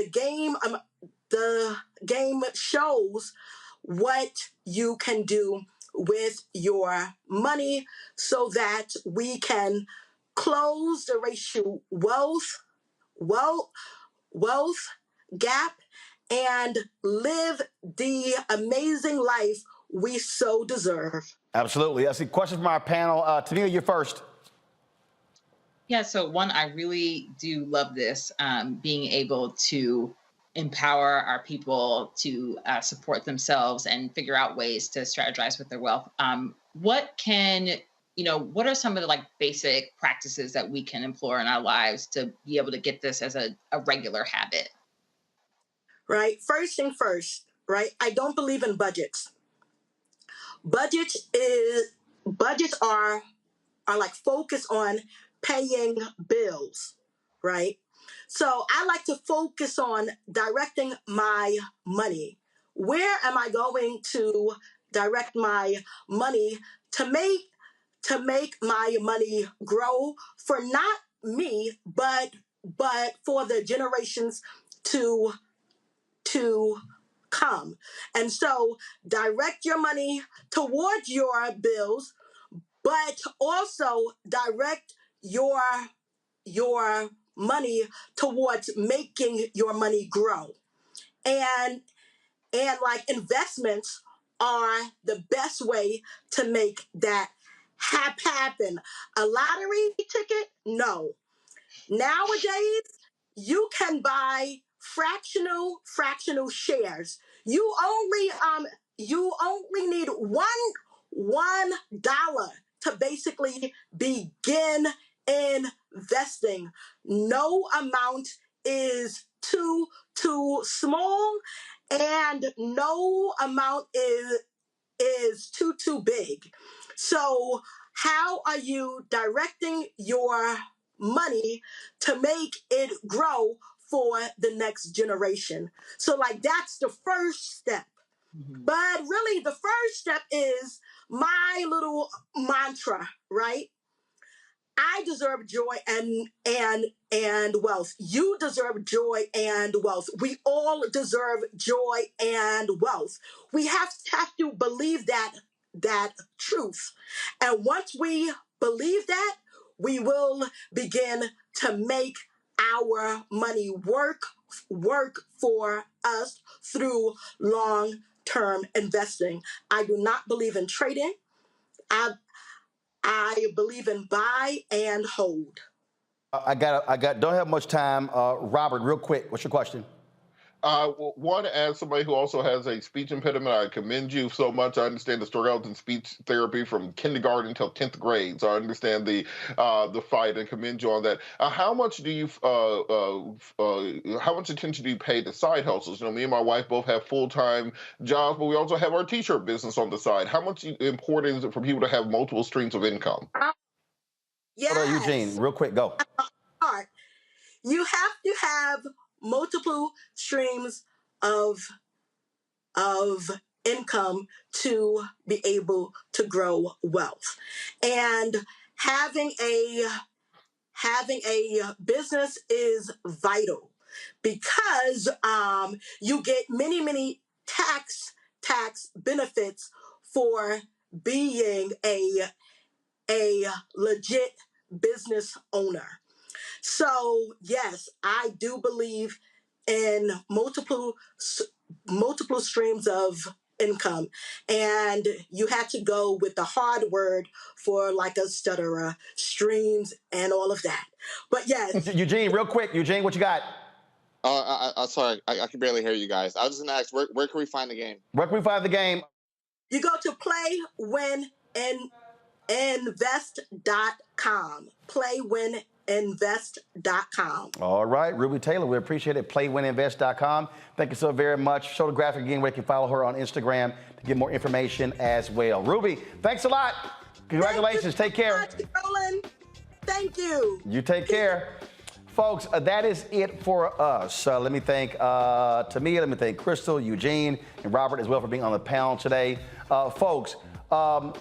game shows what you can do with your money so that we can close the racial wealth gap and live the amazing life we so deserve. Absolutely. I see questions from our panel. Tania, you're first. Yeah, so one, I really do love this, being able to empower our people to support themselves and figure out ways to strategize with their wealth. What are some of the basic practices that we can employ in our lives to be able to get this as a regular habit? Right. First thing first, right? I don't believe in budgets. Budgets are focused on paying bills, right? So I like to focus on directing my money. Where am I going to direct my money to make my money grow for not me, but for the generations to come? And so direct your money towards your bills, but also direct your money towards making your money grow. And investments are the best way to make that happen. A lottery ticket? No. Nowadays, you can buy fractional shares. You only need $1 to basically begin vesting. No amount is too small, and no amount is too big. So how are you directing your money to make it grow for the next generation? So like that's the first step. But really the first step is my little mantra, right? I deserve joy and wealth. You deserve joy and wealth. We all deserve joy and wealth. We have to believe that truth. And once we believe that, we will begin to make our money work for us through long-term investing. I do not believe in trading. I believe in buy and hold. Don't have much time. Robert, real quick, what's your question? Want to ask somebody who also has a speech impediment. I commend you so much. I understand the struggles in speech therapy from kindergarten until 10th grade. So I understand the fight and commend you on that. How much do you how much attention do you pay to side hustles? You know, me and my wife both have full-time jobs, but we also have our t-shirt business on the side. How much important is it for people to have multiple streams of income? Yes. Hold on, Eugene, real quick, go. You have to have multiple streams of income to be able to grow wealth. And having a business is vital because you get many tax benefits for being a legit business owner. So yes, I do believe in multiple streams of income, and you had to go with the hard word for like a stutterer, streams and all of that. But yes, Eugene, real quick, Eugene, what you got? Sorry, I can barely hear you guys. I was just gonna ask, where can we find the game? Where can we find the game? You go to playwinninvest.com. Playwinninvest.com. All right, Ruby Taylor, we appreciate it. Playwinninvest.com. Thank you so very much. Show the graphic again where you can follow her on Instagram to get more information as well. Ruby, thanks a lot. Congratulations. Take care. Roland. Thank you. You take care. Folks, that is it for us. Let me thank Tamia, let me thank Crystal, Eugene, and Robert as well for being on the panel today. Folks,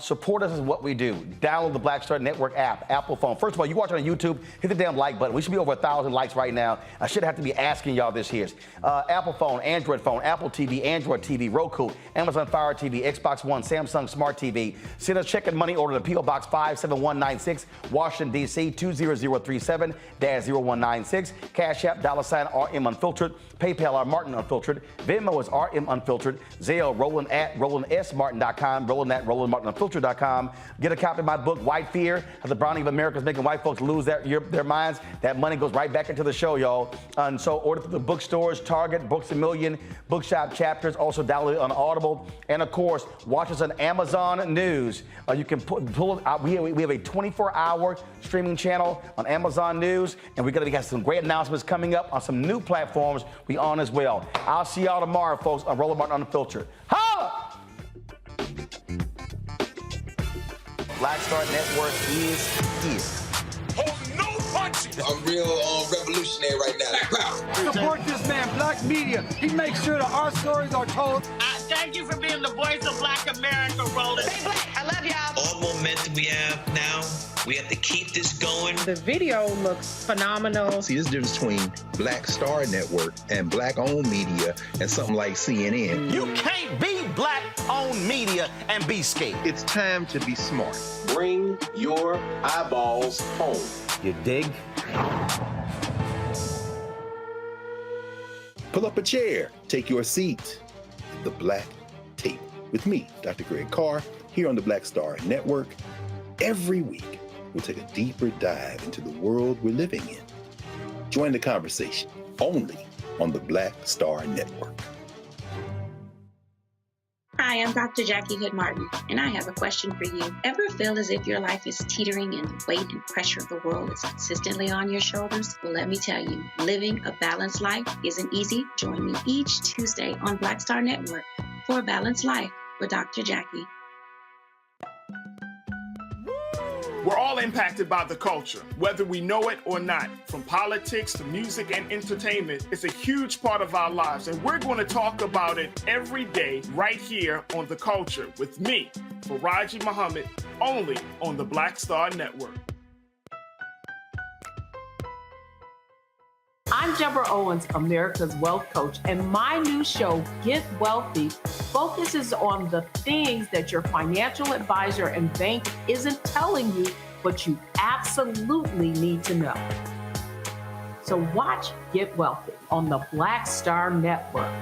support us is what we do. Download the Black Star Network app, Apple phone. First of all, you watch it on YouTube, hit the damn like button. We should be over 1,000 likes right now. I should have to be asking y'all this here. Apple phone, Android phone, Apple TV, Android TV, Roku, Amazon Fire TV, Xbox One, Samsung Smart TV. Send us check and money order to P.O. Box 57196, Washington, D.C. 20037-0196. Cash App, $RM Unfiltered. PayPal, R Martin Unfiltered. Venmo is RM Unfiltered. Zelle, Roland at RolandSMartin.com. Roland at RolandMartinUnfiltered.com. Get a copy of my book, White Fear, How the Browning of America is Making White Folks Lose their minds. That money goes right back into the show, y'all. And so order through the bookstores, Target, Books A Million, Bookshop Chapters, also download it on Audible. And of course, watch us on Amazon News. You can pull it out. We have a 24-hour streaming channel on Amazon News, and we're going to get some great announcements coming up on some new platforms we on as well. I'll see y'all tomorrow, folks, on Roland Martin Unfiltered. Ha! Black Star Network is here. Oh, no punches! I'm real revolutionary right now. Support this man, Black Media. He makes sure that our stories are told. Thank you for being the voice of Black America, Roland. Stay black. I love y'all. All momentum we have now, we have to keep this going. The video looks phenomenal. See, there's a difference between Black Star Network and black-owned media and something like CNN. You can't be black-owned media and be scared. It's time to be smart. Bring your eyeballs home. You dig? Pull up a chair, take your seat. The Black Tape with me, Dr. Greg Carr, here on the Black Star Network. Every week, we'll take a deeper dive into the world we're living in. Join the conversation only on the Black Star Network. Hi, Hi, I'm Dr. Jackie Hood Martin, and I have a question for you. Ever feel as if your life is teetering and the weight and pressure of the world is consistently on your shoulders? Well, let me tell you, living a balanced life isn't easy. Join me each Tuesday on Black Star Network for A Balanced Life with Dr. Jackie. We're all impacted by the culture, whether we know it or not. From politics to music and entertainment, it's a huge part of our lives, and we're going to talk about it every day right here on The Culture with me, Faraji Muhammad, only on the Black Star Network. I'm Deborah Owens, America's Wealth Coach, and my new show, Get Wealthy, focuses on the things that your financial advisor and bank isn't telling you, but you absolutely need to know. So watch Get Wealthy on the Black Star Network.